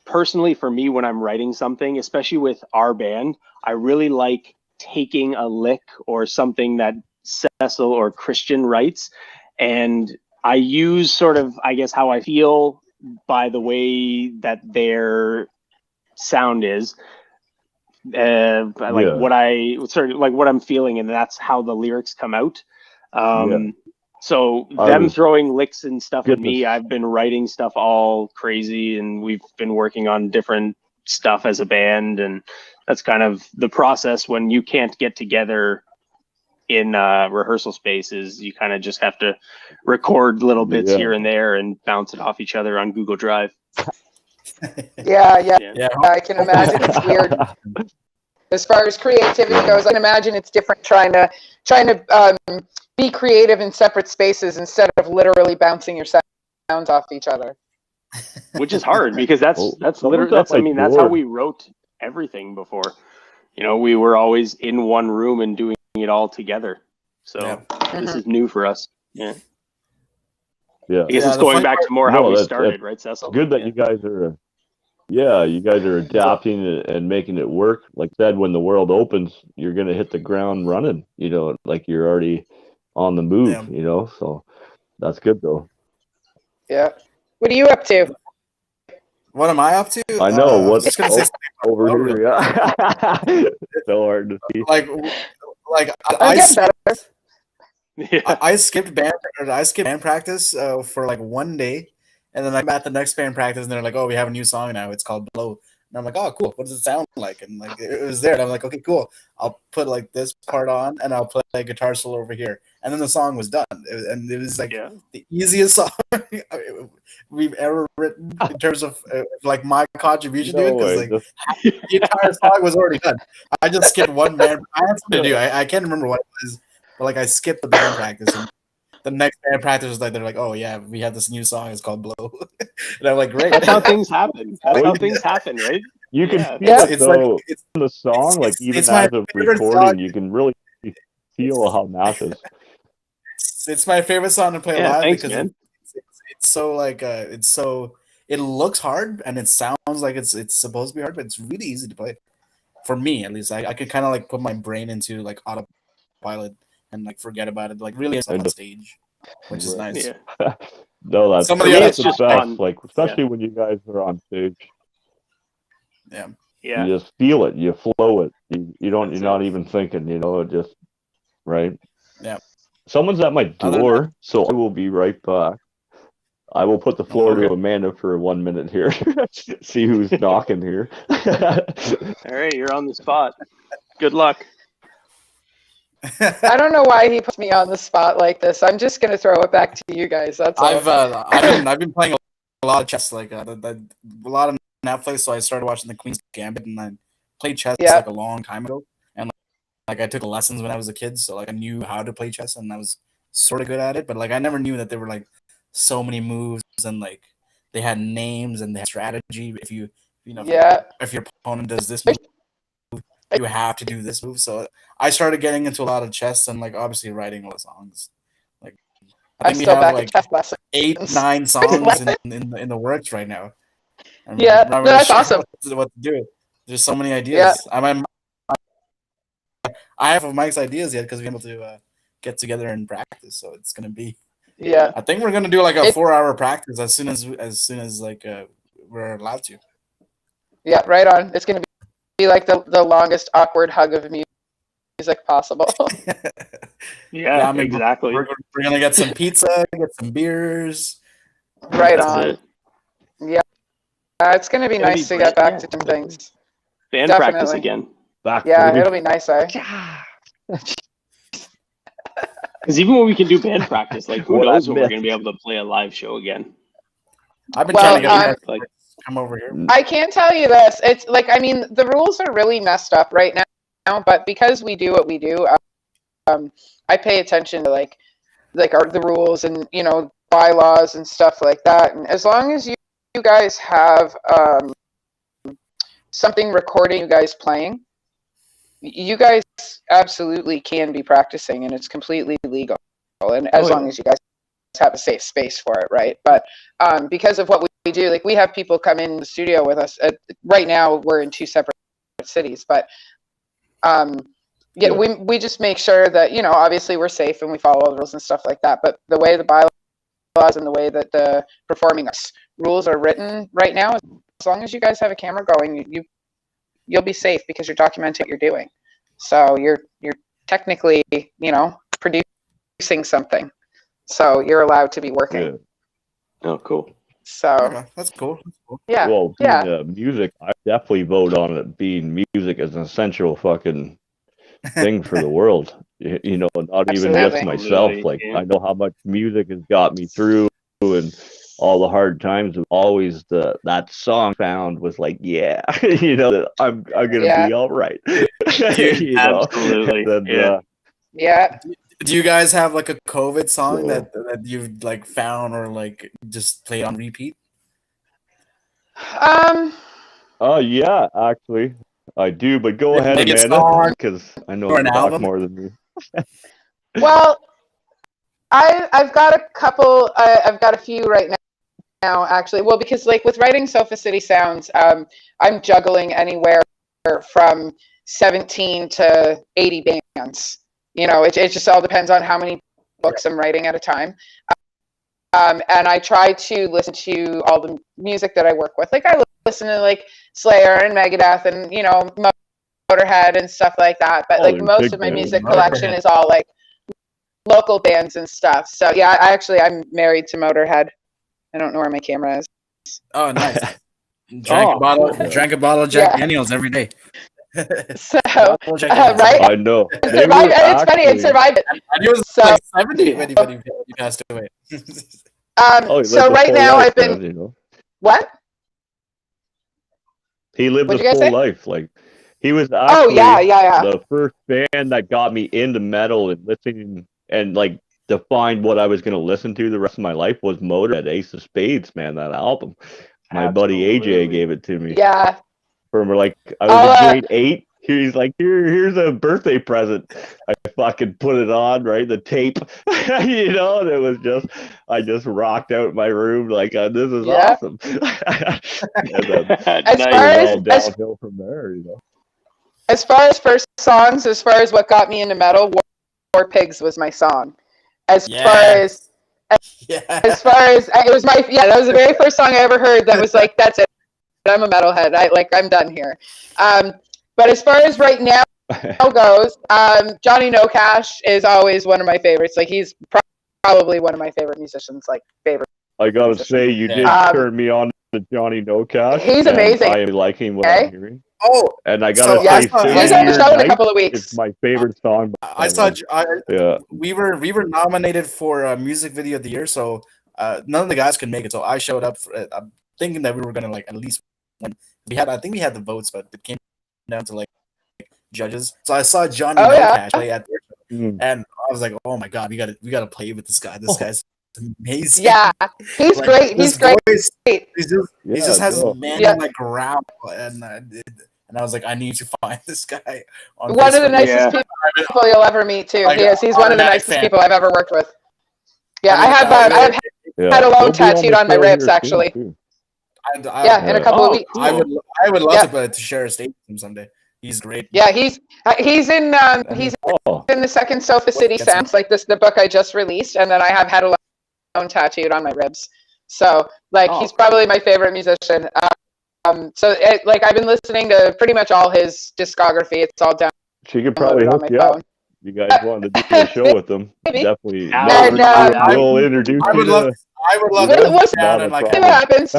S4: personally, for me, when I'm writing something, especially with our band, I really like taking a lick or something that Cecil or Christian writes, and I use sort of, I guess, how I feel by the way that their sound is. What I'm feeling, and that's how the lyrics come out. So them throwing licks and stuff at me, I've been writing stuff all crazy, and we've been working on different stuff as a band, and that's kind of the process when you can't get together in rehearsal spaces. You kind of just have to record little bits here and there and bounce it off each other on Google Drive.
S2: Yeah. I can imagine it's weird. As far as creativity goes, I can imagine it's different trying to be creative in separate spaces instead of literally bouncing your sounds off each other.
S4: Which is hard because that's literally that's how we wrote everything before. You know, we were always in one room and doing it all together. So this is new for us. Yeah.
S1: Yeah.
S4: I guess it's going back to more how we started, right, Cecil?
S1: Good that you guys are. Yeah, you guys are adapting and making it work. Like I said, when the world opens, you're gonna hit the ground running. You know, like you're already on the move.
S3: Yeah.
S1: You know, so that's good though.
S2: Yeah. What are you up to?
S3: What am I up to?
S1: I know what's
S3: just gonna say
S1: over here. Yeah, so hard to see.
S3: like I skipped band practice for like one day, and then I'm at the next band practice, and they're like, "Oh, we have a new song now. It's called Blow." And I'm like, "Oh, cool. What does it sound like?" And like it was there, and I'm like, "Okay, cool. I'll put like this part on, and I'll play a guitar solo over here." And then the song was done, and it was like the easiest song we've ever written in terms of like my contribution to it, because like the entire song was already done. I just skipped one band. I had something to do. I can't remember what it was, but like I skipped the band practice. And the next band practice was like, they're like, "Oh yeah, we have this new song. It's called Blow." And I'm like, "Great."
S4: That's how things happen. That's how things happen, right?
S1: You can feel it though.
S3: Like,
S1: it's the song, like even as a recording, song. You can really feel how massive.
S3: It's my favorite song to play live
S4: thanks,
S3: because it's so like it looks hard and it sounds like it's supposed to be hard, but it's really easy to play. For me, at least, I could kind of like put my brain into like autopilot and like forget about it. Like really, it's on stage, which is nice.
S1: Yeah. No, that's
S4: it's just
S1: best.
S4: fun.
S1: Like especially when you guys are on stage.
S3: Yeah.
S1: You just feel it. You flow it. You don't. You're not even thinking. You know, it just right.
S3: Yeah.
S1: Someone's at my door, so I will be right back. I will put the floor to Amanda for 1 minute here. See who's knocking here.
S4: All right, you're on the spot. Good luck.
S2: I don't know why he puts me on the spot like this. I'm just gonna throw it back to you guys. That's all.
S3: I've been playing a lot of chess, like a lot of Netflix. So I started watching the Queen's Gambit, and I played chess like a long time ago. And like I took lessons when I was a kid, so like I knew how to play chess, and I was sort of good at it. But like I never knew that there were like so many moves, and like they had names and they had strategy. If you know if your opponent does this move, you have to do this move. So I started getting into a lot of chess and like obviously writing a lot of songs. Like I think we have like 8-9 songs in the works right now.
S2: I'm not really that's awesome.
S3: What to do? There's so many ideas. I have Mike's ideas yet because we're able to get together and practice. So it's gonna be.
S2: Yeah.
S3: I think we're gonna do like a 4-hour practice as soon as like we're allowed to.
S2: Yeah, right on. It's gonna be like the longest awkward hug of music possible.
S3: I mean, exactly. We're gonna get some pizza, get some beers.
S2: Right on. Yeah, it's gonna be nice to get back to some things.
S4: Band practice again.
S2: It'll be nice.
S4: Because even when we can do band practice, like who knows when we're going to be able to play a live show again?
S3: I've been trying to get like come over here.
S2: I can't tell you this. It's like the rules are really messed up right now, but because we do what we do, I pay attention to like the rules and bylaws and stuff like that. And as long as you guys have something recording you guys playing, you guys absolutely can be practicing, and it's completely legal. And as long as you guys have a safe space for it, right? But because of what we do, like we have people come in the studio with us. Right now, we're in 2 separate cities, but we just make sure that obviously we're safe and we follow all the rules and stuff like that. But the way the bylaws and the way that the performing arts rules are written right now, as long as you guys have a camera going, you'll be safe because you're documenting what you're doing. So you're technically, producing something. So you're allowed to be working.
S4: Yeah. Oh, cool.
S2: So
S3: Okay, that's cool. That's cool.
S2: yeah,
S1: Well,
S2: yeah,
S1: music, I definitely vote on it being music as an essential fucking thing for the world. Not even just
S2: Absolutely.
S1: myself.
S4: Absolutely,
S1: Like,
S4: yeah.
S1: I know how much music has got me through, and all the hard times. Always that song found was like, yeah, that I'm gonna
S2: yeah,
S1: be all right.
S3: Dude,
S4: Absolutely.
S1: And then,
S4: Yeah.
S2: yeah.
S3: do you guys have like a COVID song
S1: So-
S3: that you've like found or like just played on repeat?
S1: oh yeah, actually, I do. But go ahead,
S3: Maybe a
S1: Amanda,
S3: song
S1: because I know
S3: or
S1: you
S3: an
S1: talk
S3: album?
S1: more than me.
S2: Well, I've got a couple. I've got a few right now, actually. Well, because like with writing Sofa City Sounds, I'm juggling anywhere from 17 to 80 bands. It just all depends on how many books I'm writing at a time. And I try to listen to all the music that I work with. Like I listen to like Slayer and Megadeth and Motorhead and stuff like that. But like
S1: they're
S2: most
S1: big
S2: of my
S1: bands.
S2: music collection is all like local bands and stuff. So yeah, I'm married to Motorhead. I don't know where my camera is.
S3: Oh, nice. Drank a bottle.
S1: yeah.
S3: Drank a bottle of Jack
S2: Yeah.
S3: Daniels every day.
S2: So
S3: Bottle of Jack Daniels.
S2: right,
S1: I know.
S2: it survived. It's funny, it survived it.
S3: And he was
S2: So
S3: like 70 when he passed away.
S1: Oh, he
S2: so
S1: lived a
S2: right
S1: full
S2: now
S1: life,
S2: I've been
S1: man,
S2: what?
S1: He lived
S2: What'd
S1: a
S2: you guys
S1: full
S2: say?
S1: life. Like, he was
S2: Oh yeah,
S1: actually
S2: yeah.
S1: the first band that got me into metal and listening and like defined what I was going to listen to the rest of my life was Motorhead, Ace of Spades, man, that album. My buddy AJ
S4: Absolutely.
S1: gave it to me.
S2: Yeah.
S1: From like I was
S2: I'll,
S1: in grade 8. He's like, here's a birthday present. I fucking put it on, right? The tape, and it was I just rocked out my room like, this is
S2: Yeah.
S1: awesome. And then
S2: As
S1: it
S2: far
S1: was
S2: as
S1: all downhill from there,
S2: as far as first songs, as far as what got me into metal, War Pigs was my song. As far as it was that was the very first song I ever heard that was like, that's it. I'm a metalhead. I'm done here. But as far as right now goes, Johnny No Cash is always one of my favorites. Like he's probably one of my favorite musicians. Like favorite.
S1: I gotta say, you did turn me on to Johnny No Cash.
S2: He's amazing.
S1: I am liking what I'm hearing.
S3: Oh,
S1: and I gotta
S2: say,
S1: City
S2: he's on the show in a
S1: Night
S2: couple of weeks.
S1: It's my favorite song.
S3: I saw.
S1: Yeah,
S3: we were nominated for Music Video of the Year, so none of the guys could make it. So I showed up. I'm thinking that we were gonna like at least win. I think we had the votes, but it came down to like judges. So I saw Johnny No Cash play at their show, and I was like, "Oh my god, we gotta play with this guy. This guy's amazing."
S2: Yeah, he's great. He's great.
S3: Voice, he just has
S2: a
S3: man like growl, and I was like, I need to find this guy. On
S2: one
S3: Facebook.
S2: of the nicest people you'll ever meet too.
S3: Like,
S2: he's one of the nicest people I've ever worked with. Yeah, I have had a loan tattooed on my ribs actually. In a couple of weeks.
S3: I would love to share a stage with him someday. He's great.
S2: Yeah, he's in in the second Sofa City Sounds, like the book I just released, and then I have had a loan tattooed on my ribs. So he's probably my favorite musician. So I've been listening to pretty much all his discography. It's all down.
S1: She could probably hook you up. You guys wanted to do a show with them? Definitely. We'll introduce you to.
S3: I would love to sit down and
S2: see what happens.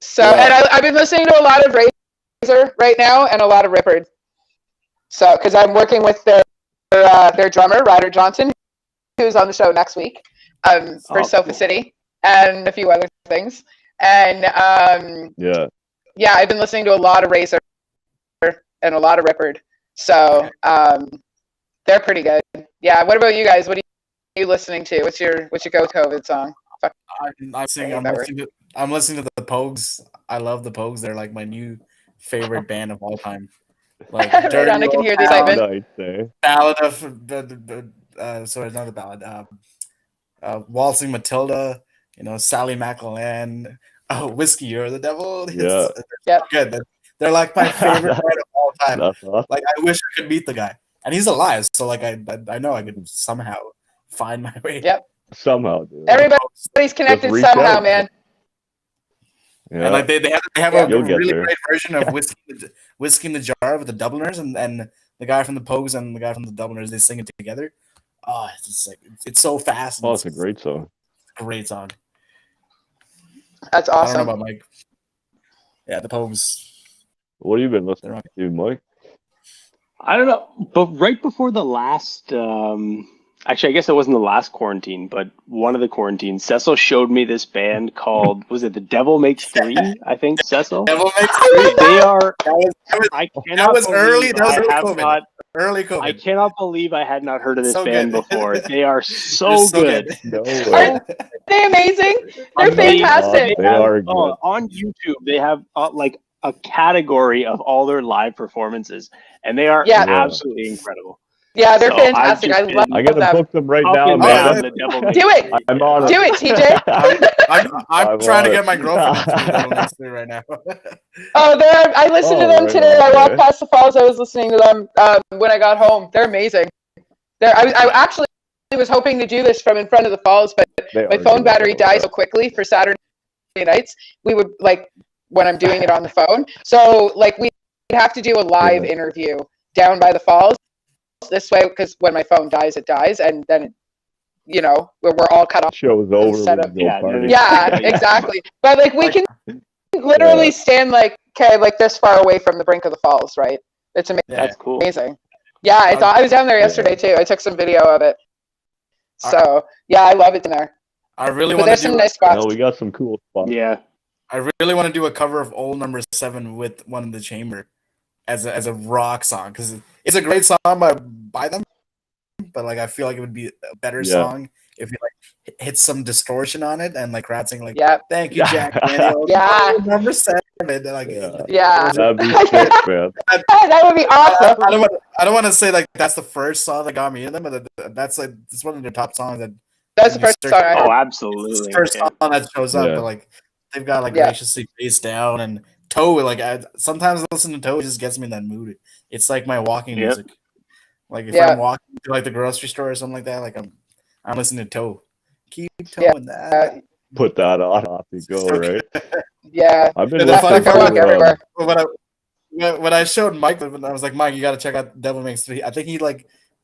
S2: So and I've been listening to a lot of Razor right now and a lot of Rippard. So because I'm working with their drummer Ryder Johnson, who's on the show next week, for Sofa City and a few other things. And I've been listening to a lot of Razor and a lot of Rippard. So they're pretty good. Yeah. What about you guys? What are you listening to? What's your go COVID song?
S3: I'm listening to the Pogues. I love the Pogues. They're like my new favorite band of all time. Like
S2: right on, I can hear the excitement.
S3: Ballad of sorry, not the ballad. Waltzing Matilda. Sally McElhan. Oh, Whiskey, You're the Devil. Good. They're like my favorite band of all time.
S1: Awesome.
S3: Like I wish I could meet the guy, and he's alive. So like I know I could somehow find my way.
S2: Yep.
S1: Somehow, dude.
S2: Everybody's connected somehow, man.
S3: Yeah. And like they have a really great version of Whiskey in the Jar with the Dubliners and the guy from the Pogues and the guy from the Dubliners, they sing it together. Oh, it's just like it's so fast.
S1: It's a great song.
S3: Great song.
S2: That's
S3: I don't
S2: awesome.
S3: know about Mike. Yeah, the Pogues.
S1: What have you been listening to, Mike?
S4: I don't know, but right before the last, actually, I guess it wasn't the last quarantine, but one of the quarantines, Cecil showed me this band called, was it The Devil Makes Three? I think, Cecil.
S3: Devil Makes Three.
S4: They are.
S3: That was early. That was early COVID. Early COVID.
S4: I cannot believe I had not heard of this
S3: So
S4: band
S3: good.
S4: before. They are so
S3: They're so
S4: good.
S1: No way.
S2: They're amazing. They're
S4: Amazing.
S2: fantastic.
S1: They are good.
S4: On YouTube, they have like a category of all their live performances, and they are
S2: Yeah.
S4: absolutely incredible.
S2: Yeah, they're
S4: So
S2: fantastic. I love
S1: I gotta
S2: them.
S1: book them right
S4: Up
S1: now,
S4: and
S1: man.
S4: down the Devil Makes
S2: Do it.
S4: Three.
S1: I'm on
S2: Do it, TJ.
S3: I'm trying
S1: on
S3: to
S1: it.
S3: get my girlfriend into the Devil Makes Three right now.
S2: Oh, I listened to
S1: Oh,
S2: them
S1: right
S2: today.
S1: on,
S2: I walked
S1: man.
S2: past the falls. I was listening to them when I got home. They're amazing. I actually was hoping to do this from in front of the falls, but
S1: They
S2: my
S1: are
S2: phone
S1: good,
S2: battery
S1: though,
S2: dies so quickly for Saturday nights. We would when I'm doing it on the phone. So we'd have to do a live interview down by the falls this way, because when my phone dies, it dies, and then we're all cut off.
S1: Show's over.
S2: Instead
S1: We
S2: of-
S1: can go party.
S2: Yeah, exactly. But we can literally stand this far away from the brink of the falls, right? It's amazing.
S3: Yeah.
S4: That's cool.
S2: Amazing. Yeah, I was down there yesterday too. I took some video of it. So yeah, I love it in there.
S3: I really
S2: But
S3: want
S2: there's
S3: to
S2: some
S3: do.
S2: nice spots.
S1: No, we got some cool spots.
S4: Yeah.
S3: I really want to do a cover of Old Number 7 with One in the Chamber as a rock song, because it's a great song by them, but I feel like it would be a better song if you hit some distortion on it and crowd sing "Thank you, Jack Daniels."
S2: Yeah.
S3: Old Number 7.
S2: Yeah.
S1: That'd be sick, man.
S2: That would be awesome.
S3: I don't want to say that's the first song that got me in them, but that's it's one of their top songs.
S2: That's the first song I heard.
S4: Oh, absolutely.
S3: It's the first song that shows up, but they've got Graciously Face Down and Toe. Sometimes I listen to Toe, it just gets me in that mood. It's like my walking music. If I'm walking to the grocery store or something like that, I'm listening to Toe. Keep towing that.
S1: Put that on, off you go, right?
S2: Yeah.
S1: I've been
S3: The funny
S1: listening
S3: part
S1: to
S2: everywhere.
S3: when I showed Mike, I was like, Mike, you got to check out Devil Makes Three. I think he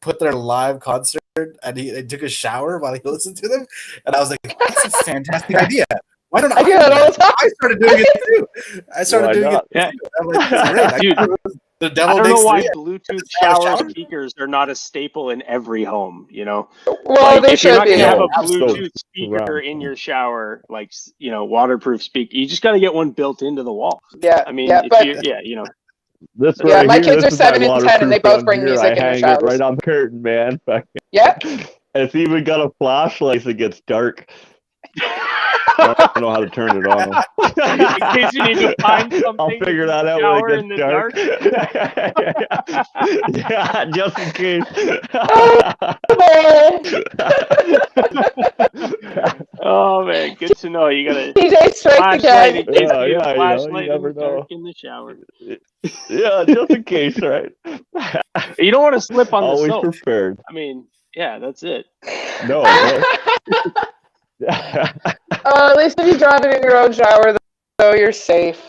S3: put their live concert and he took a shower while he listened to them, and I was like, that's a fantastic idea. Why don't I
S2: do that all the time?
S3: I started doing it too. I started doing it.
S4: Yeah.
S3: I'm like, this is great.
S4: Dude,
S3: the Devil
S4: I don't know
S3: Makes
S4: why
S3: Three.
S4: Bluetooth shower speakers are not a staple in every home,
S2: Well, they
S4: if you're
S2: should
S4: not
S2: be.
S4: going to have a
S1: Absolutely.
S4: Bluetooth speaker in your shower, waterproof speaker, you just got to get one built into the wall.
S2: Yeah.
S4: I mean,
S2: yeah,
S4: if
S2: but
S4: you
S1: This
S2: Yeah,
S1: right
S2: my
S1: here,
S2: kids
S1: this
S2: are
S1: is my
S2: 7 and 10, and they
S1: waterproof
S2: both
S1: one
S2: bring
S1: here.
S2: music
S1: I
S2: in their
S1: hang it
S2: showers.
S1: right on the curtain, man.
S2: Yeah.
S1: And it's even got a flashlight as it gets dark. I don't know how to turn it on.
S4: in case you need to find something.
S1: I'll figure that out
S4: shower
S1: when
S4: in
S1: it
S4: the
S1: gets dark. Yeah, just in case.
S4: Oh man, good to know. You got a
S2: TJ strike
S4: flashlight in
S2: again.
S4: case
S1: Yeah,
S4: you
S1: yeah,
S4: flashlight
S1: you never
S4: in the dark
S1: know.
S4: in the shower.
S1: Yeah, just in case, right?
S4: You don't want to slip on the
S1: Always
S4: soap.
S1: prepared.
S4: I mean, yeah, that's it.
S1: No.
S2: At least if you drop it in your own shower, though, you're safe.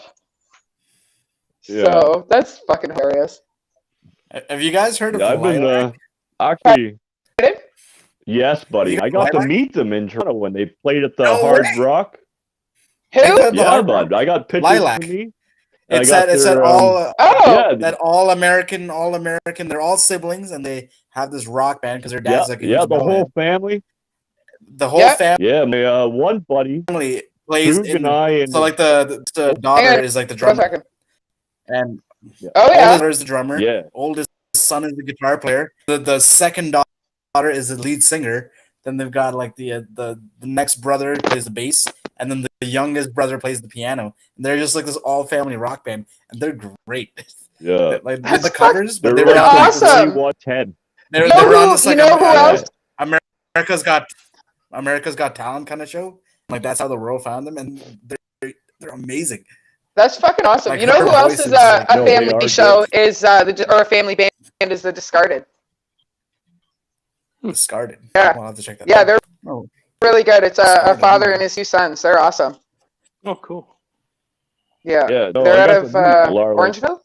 S1: Yeah.
S2: So that's fucking hilarious.
S3: Have you guys heard of
S1: I've been
S3: Lilac?
S1: actually.
S2: Pardon?
S1: Yes, buddy.
S3: You
S1: I got to
S3: Lilac?
S1: meet them in Toronto when they played at the
S3: No
S1: Hard
S3: way.
S1: Rock.
S2: Who?
S3: The
S1: Yeah,
S3: Hard
S1: bud. I got pictures
S3: Lilac.
S1: to me.
S3: It
S1: I
S3: said
S1: got their,
S2: Oh,
S1: yeah,
S3: that all American. They're all siblings, and they have this rock band because their
S1: yeah,
S3: dad's a
S1: yeah,
S3: huge
S1: the whole
S3: metalhead.
S1: family.
S3: The whole
S2: Yeah.
S1: Yeah, my one buddy,
S3: family plays
S1: Krug
S3: in.
S1: and I, and
S3: So the daughter
S2: Hang on.
S3: is the
S2: for a
S3: drummer,
S2: second.
S3: and
S2: Oh, yeah.
S3: oldest is the drummer.
S1: yeah,
S3: Oldest son is the guitar player. The second daughter is the lead singer. Then they've got the next brother plays the bass, and then the youngest brother plays the piano. And they're just this all family rock band, and they're great.
S1: yeah.
S3: Did
S2: That's
S3: the covers, but
S1: They're
S3: they were on
S2: awesome.
S1: 110.
S3: They were
S2: You know
S3: on
S2: who-
S3: this
S2: you know who else?
S3: America's Got Talent kind of show. That's how the world found them, and they're amazing.
S2: That's fucking awesome. You know
S3: her
S2: who else
S3: voice
S2: is
S3: is
S2: a
S1: no, they
S2: family
S1: are
S2: show is or a family band is the Discarded.
S3: Discarded.
S2: Yeah.
S3: I'll have to check that.
S2: Yeah,
S3: out.
S2: they're
S3: Oh,
S2: really good. It's a
S3: Discarded.
S2: father and his 2 sons. They're awesome.
S4: Oh, cool.
S2: Yeah.
S1: Yeah, no,
S2: They're
S1: I
S2: out
S1: got
S2: of
S1: to meet Laura.
S2: Orangeville.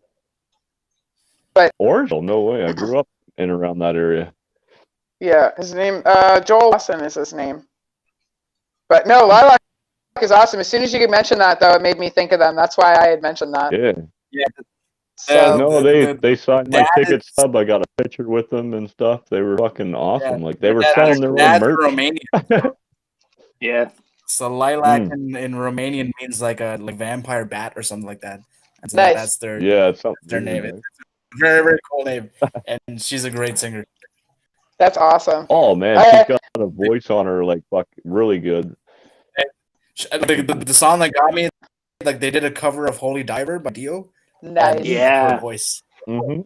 S1: Orangeville? No way. I grew up in around that area.
S2: Yeah, his name Joel Lawson is his name. But no, Lilac is awesome. As soon as you mentioned that, though, it made me think of them. That's why I had mentioned that.
S1: Yeah.
S3: Yeah.
S2: So
S1: No, they signed my
S3: dad
S1: ticket
S3: is-
S1: stub. I got a picture with them and stuff. They were fucking awesome. Like they were
S3: Dad's-
S1: selling their own
S3: dad's
S1: merch.
S3: Romanian.
S4: Yeah.
S3: So lilac in Romanian means like a vampire bat or something like that. And so
S2: Nice.
S3: that's their
S1: Yeah, it's something
S3: their name.
S1: weird,
S3: It's a very, very cool name. And she's a great singer.
S2: that's awesome.
S1: Oh man, she's got a voice on her like fuck really good.
S3: The song that got me, like they did a cover of Holy Diver by Dio.
S2: Nice.
S3: And
S4: Yeah.
S3: her voice.
S1: Mm-hmm.
S3: And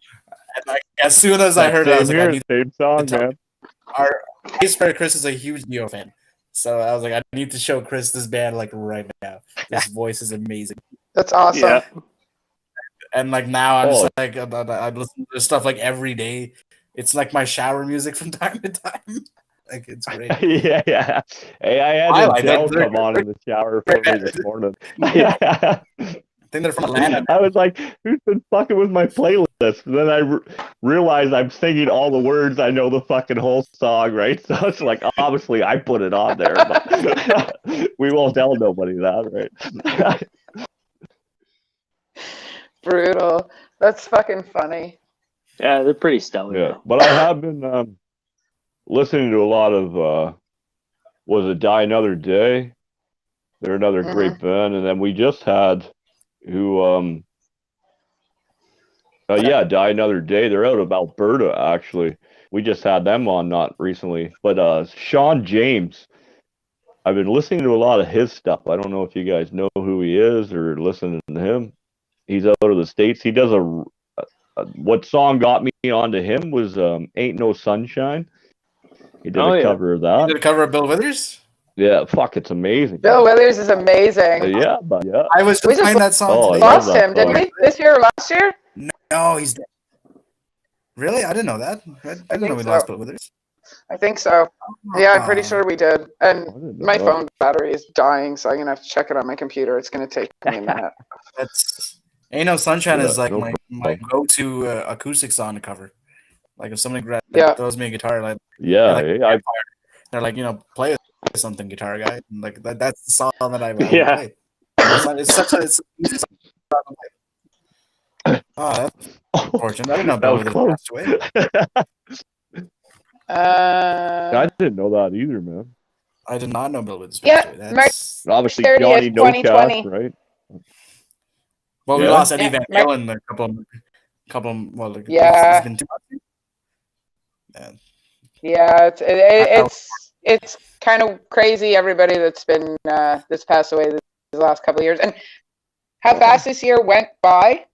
S3: like as soon as I heard it, I was like, I need
S1: same song,
S3: to
S1: man.
S3: our his friend Chris is a huge Dio fan. So I was like, I need to show Chris this band like right now. His voice is amazing.
S2: That's awesome.
S4: Yeah.
S3: And like now I'm
S1: Oh.
S3: just like I listen to this stuff like every day. It's like my shower music from time to time. Like it's great.
S1: yeah. Hey, I had
S3: I like
S1: Adele
S3: that.
S1: come on in the shower for me this morning.
S3: I think they're from Atlanta.
S1: I was like, who's been fucking with my playlist? And then I realized I'm singing all the words. I know the fucking whole song, right? So it's like, obviously, I put it on there. But we won't tell nobody that, right?
S2: Brutal. That's fucking funny.
S4: Yeah, they're pretty stellar.
S1: Yeah.
S4: though.
S1: But I have been listening to a lot of, was it Die Another Day? They're another great band. And then we just had who Die Another Day. They're out of Alberta, actually. We just had them on not recently. But Sean James, I've been listening to a lot of his stuff. I don't know if you guys know who he is or listening to him. He's out of the States. He does what song got me onto him was Ain't No Sunshine. He did a cover of that.
S3: You did a cover of Bill Withers?
S1: Yeah, fuck, it's amazing.
S2: Bill Withers is amazing.
S1: Yeah, but yeah.
S3: I was
S2: We
S3: just
S2: just
S3: playing that song
S1: Oh,
S3: today.
S1: yeah.
S2: Lost him, didn't we? This year or last year?
S3: No, he's dead. Really? I didn't know that. I didn't know
S2: think
S3: we
S2: so.
S3: lost Bill Withers.
S2: I think so. Yeah, I'm pretty sure we did. And
S1: didn't know
S2: my
S1: that.
S2: phone battery is dying, so I'm going to have to check it on my computer. It's going to take me a minute.
S3: That's Ain't No Sunshine
S1: Yeah,
S3: is like
S1: no
S3: my go-to acoustic song to cover. Like if somebody
S2: Yeah.
S3: throws me a guitar, like
S1: Yeah,
S3: like,
S1: I
S3: they're like, play something, guitar guy. And like that's the song that I would
S4: Yeah.
S3: play. It's such a it's an easy song to play. Oh, that's unfortunate. I didn't know
S1: That
S3: Bill
S1: was
S3: Withers passed away.
S1: I didn't know that either, man.
S3: I did not know Bill Withers
S2: Yeah,
S3: passed away. That's
S1: Obviously,
S2: 30th,
S1: Johnny No
S2: 2020.
S1: Cash, right?
S3: well, we
S1: Yeah.
S3: lost Eddie
S2: Yeah,
S3: Van Halen a couple. Well, like,
S2: Yeah.
S3: it's been 2 months. Yeah.
S2: Yeah, it's kind of crazy, everybody that's been that's passed away these last couple of years. And how fast this year went by.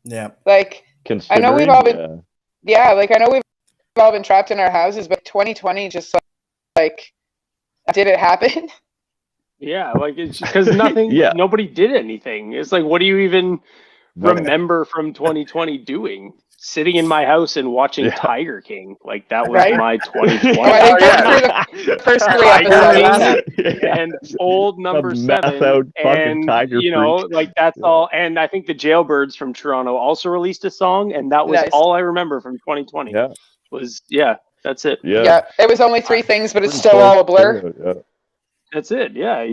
S3: Yeah.
S2: Like, I know we've all been
S1: Considering,
S2: I know we've all been trapped in our houses, but 2020 just like did it happen?
S4: Yeah, like it's because nothing.
S1: Yeah.
S4: Nobody did anything. It's like, what do you even
S1: No.
S4: remember from 2020 doing? Sitting in my house and watching
S1: Yeah.
S4: Tiger King. Like that was
S2: Right?
S4: my 2020.
S2: Oh, I think that's through the first 3 episodes.
S4: And old number
S1: meth
S4: 7,
S1: out fucking
S4: and
S1: Tiger
S4: like that's all. And I think the Jailbirds from Toronto also released a song, and that was
S2: Nice.
S4: all I remember from 2020.
S1: Yeah.
S4: Was that's it.
S1: Yeah.
S2: Yeah, it was only 3 things, but it's
S1: Pretty
S2: still
S1: close
S2: all a blur.
S1: to it, yeah.
S4: That's it. Yeah,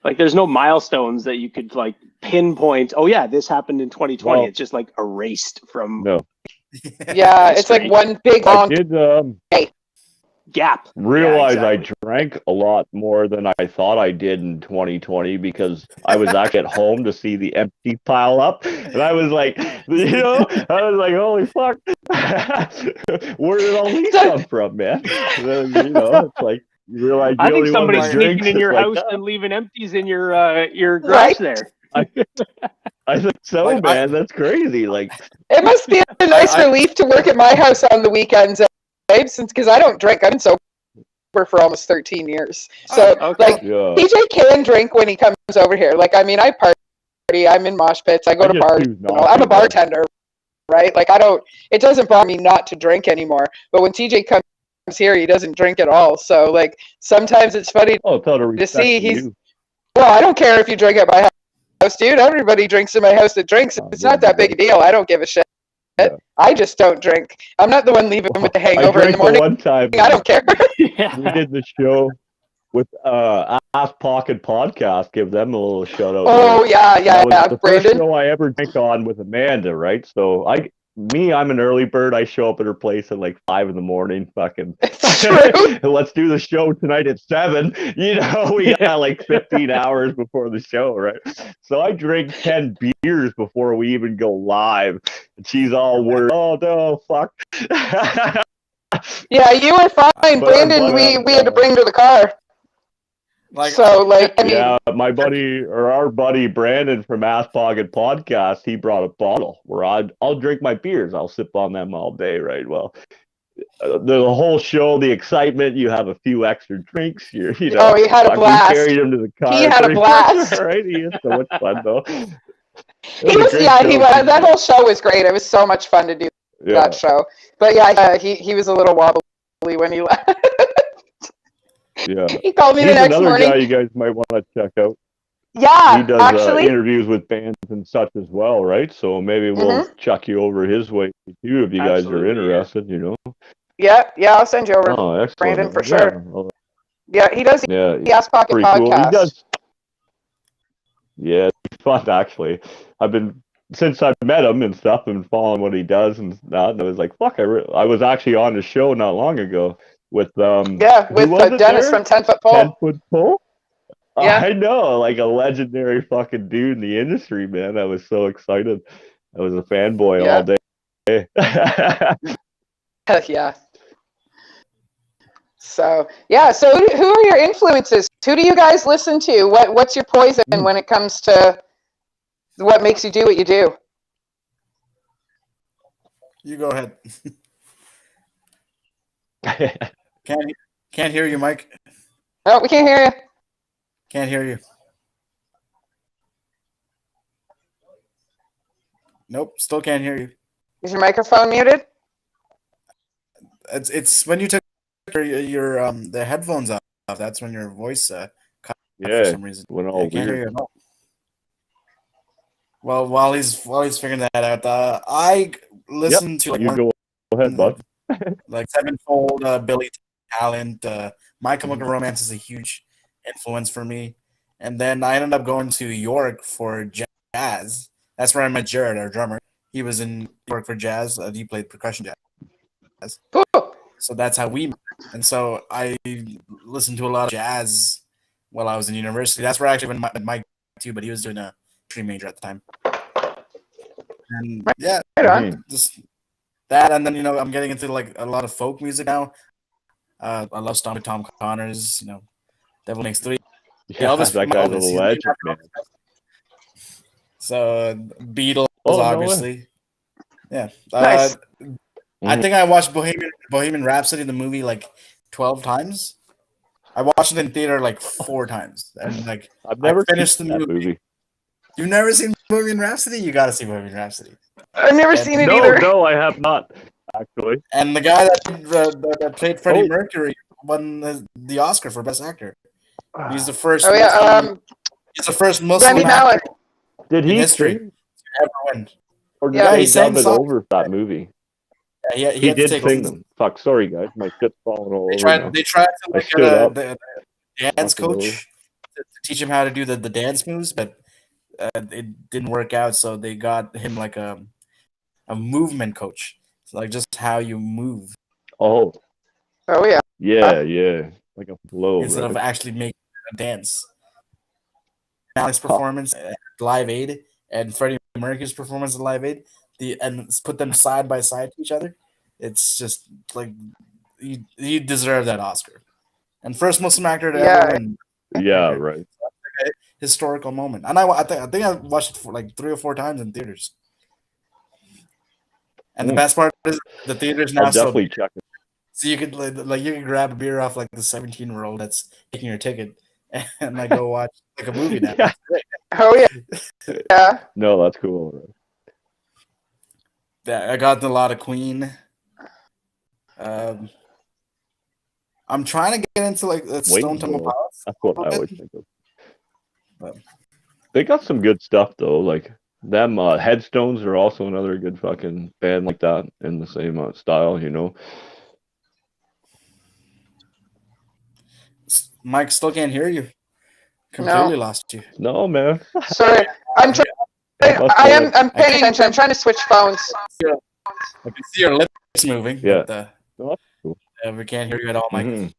S4: like there's no milestones that you could like pinpoint. Oh yeah, this happened in 2020.
S1: Well,
S4: it's just like erased from
S1: No.
S2: Yeah, it's like
S4: History.
S2: one big
S1: I
S2: long.
S1: did
S4: gap.
S1: realize
S4: Yeah, exactly.
S1: I drank a lot more than I thought I did in 2020 because I was actually at home to see the empty pile up, and I was like, holy fuck, where did all these come from, man? It's like you realize
S4: I
S1: the
S4: think
S1: only one
S4: somebody's
S1: that
S4: sneaking
S1: drinks
S4: in
S1: is
S4: your
S1: like
S4: house
S1: that.
S4: and leaving empties in your garage
S2: Right?
S4: there.
S1: I think so,
S3: Like,
S1: man. That's crazy. Like,
S2: It must be a nice
S3: I-
S2: relief to work at my house on the weekends, Babe, because I don't drink. I've been sober for almost 13 years. So,
S4: okay.
S2: like,
S1: yeah.
S2: PJ can drink when he comes over here. Like, I mean, I party. I'm in mosh pits. I go
S1: I
S2: to
S1: just
S2: bars.
S1: choose not
S2: I'm
S1: to,
S2: a bartender, right? Like, it doesn't bother me not to drink anymore. But when TJ comes here, he doesn't drink at all. So, like, sometimes it's funny.
S1: Oh, it's out of respect
S2: see,
S1: to
S2: he's-
S1: you.
S2: Well, I don't care if you drink at my house, dude. Everybody drinks in my house that drinks.
S1: Oh,
S2: It's not that big a deal. I don't give a shit.
S1: Yeah.
S2: I just don't drink. I'm not the one leaving with the hangover in the
S1: I drank
S2: morning.
S1: one time.
S2: I don't care.
S1: We did the show with Ass Pocket Podcast. Give them a little shout out.
S2: Oh yeah.
S1: That was the
S2: Brandon.
S1: first show I ever drank on with Amanda, right? So I'm an early bird. I show up at her place at like 5 a.m. Fucking,
S2: It's true.
S1: let's do the show tonight at 7. You know, we got like 15 hours before the show, right? So I drink 10 beers before we even go live, and she's all worried. Oh no, fuck.
S2: Yeah, you were fine, Brandon. We had to bring to the car.
S1: Yeah, my buddy or our buddy Brandon from Ass Pocket Podcast, he brought a bottle where I'll drink my beers. I'll sip on them all day, right? Well, the whole show, the excitement, you have a few extra drinks. You know.
S2: Oh, he had a blast.
S1: We carried him to the car.
S2: He had a blast.
S1: Right? He had so much fun though.
S2: That whole show was great. It was so much fun to do that show. But yeah, he was a little wobbly when he left.
S1: Yeah.
S2: He called me the next
S1: another
S2: morning.
S1: Guy you guys might want to check out.
S2: Yeah,
S1: he does
S2: actually
S1: interviews with bands and such as well, right? So maybe we'll chuck you over his way too if you guys are interested. You know.
S2: Yeah, I'll send you over to
S1: excellent.
S2: Brandon for sure. Yeah, he does.
S1: Yeah,
S2: the Ass Pocket Podcast.
S1: Cool. He does. Yeah, it's fun actually. Since I've met him and stuff and following what he does and that, and I was like, fuck, I was actually on the show not long ago with
S2: Dennis from 10 Foot Pole.
S1: 10 Foot Pole?
S2: Yeah.
S1: I know, like a legendary fucking dude in the industry, man. I was so excited. I was a fanboy all day.
S2: Yeah. So who are your influences? Who do you guys listen to? What's your poison when it comes to what makes you do what you do?
S3: You go ahead. Can't hear you, Mike.
S2: Oh, we can't hear you.
S3: Can't hear you. Nope, still can't hear you.
S2: Is your microphone muted?
S3: It's when you took your the headphones off. That's when your voice cut for some reason.
S1: Went all
S3: I can't
S1: weird.
S3: hear you at all. Well, while he's figuring that out, I listen to
S1: go ahead, bud.
S3: Like Sevenfold, Billy Talent, My Chemical Romance is a huge influence for me. And then I ended up going to York for jazz. That's where I met Jared, our drummer. He was in York for jazz. He played percussion jazz.
S2: Cool.
S3: So that's how we met. And so I listened to a lot of jazz while I was in university. That's where I actually met Mike too, but he was doing a tree major at the time. And yeah, just that, and then I'm getting into like a lot of folk music now. I love Stompy Tom Connors, Devil Makes Three.
S1: Yeah,
S3: Elvis,
S1: that guy's a legend, man.
S3: So Beatles, obviously. Yeah.
S2: Nice.
S3: I think I watched Bohemian Rhapsody, the movie, like 12 times. I watched it in theater like 4 times, and like
S1: I've never
S3: finished the
S1: seen
S3: movie. You've never seen Bohemian Rhapsody? You gotta see Bohemian Rhapsody.
S2: I've never seen it either.
S1: No, I have not, actually.
S3: And the guy that played Freddie Mercury won the Oscar for Best Actor. He's the first. He's the first Muslim actor
S1: Did he
S3: in history to ever win.
S1: Or did he dub it over that movie?
S3: Yeah,
S1: he did sing them. Fuck, sorry guys, my shit's falling all over.
S3: They tried to get the dance coach to teach him how to do the dance moves, but it didn't work out. So they got him like a movement coach, so like just how you move.
S1: Oh
S2: yeah.
S1: Yeah, like a flow
S3: instead of actually making a dance. Alex performance at Live Aid and Freddie Mercury's performance at Live Aid, and put them side by side to each other. It's just like you deserve that Oscar. And first Muslim actor to ever win.
S1: Yeah, right.
S3: Like a historical moment. And I think I watched it for like 3 or 4 times in theaters. And the best part is the theaters now.
S1: I'll definitely check it.
S3: So you could you can grab a beer off like the 17-year-old that's taking your ticket and like go watch like a movie now.
S1: Yeah.
S2: Oh yeah.
S1: No, that's cool. Right?
S3: Yeah, I got a lot of Queen. I'm trying to get into like Stone Temple Pilots.
S1: That's what I always think of. They got some good stuff though. Like them Headstones are also another good fucking band like that in the same style,
S3: Mike, still can't hear you. Completely lost you.
S1: No, man.
S2: Sorry, I'm paying attention. I'm trying to switch phones.
S3: I can see your lips moving.
S1: Yeah.
S3: But,
S1: No, that's cool.
S3: we can't hear you at all, Mike.
S1: Mhm.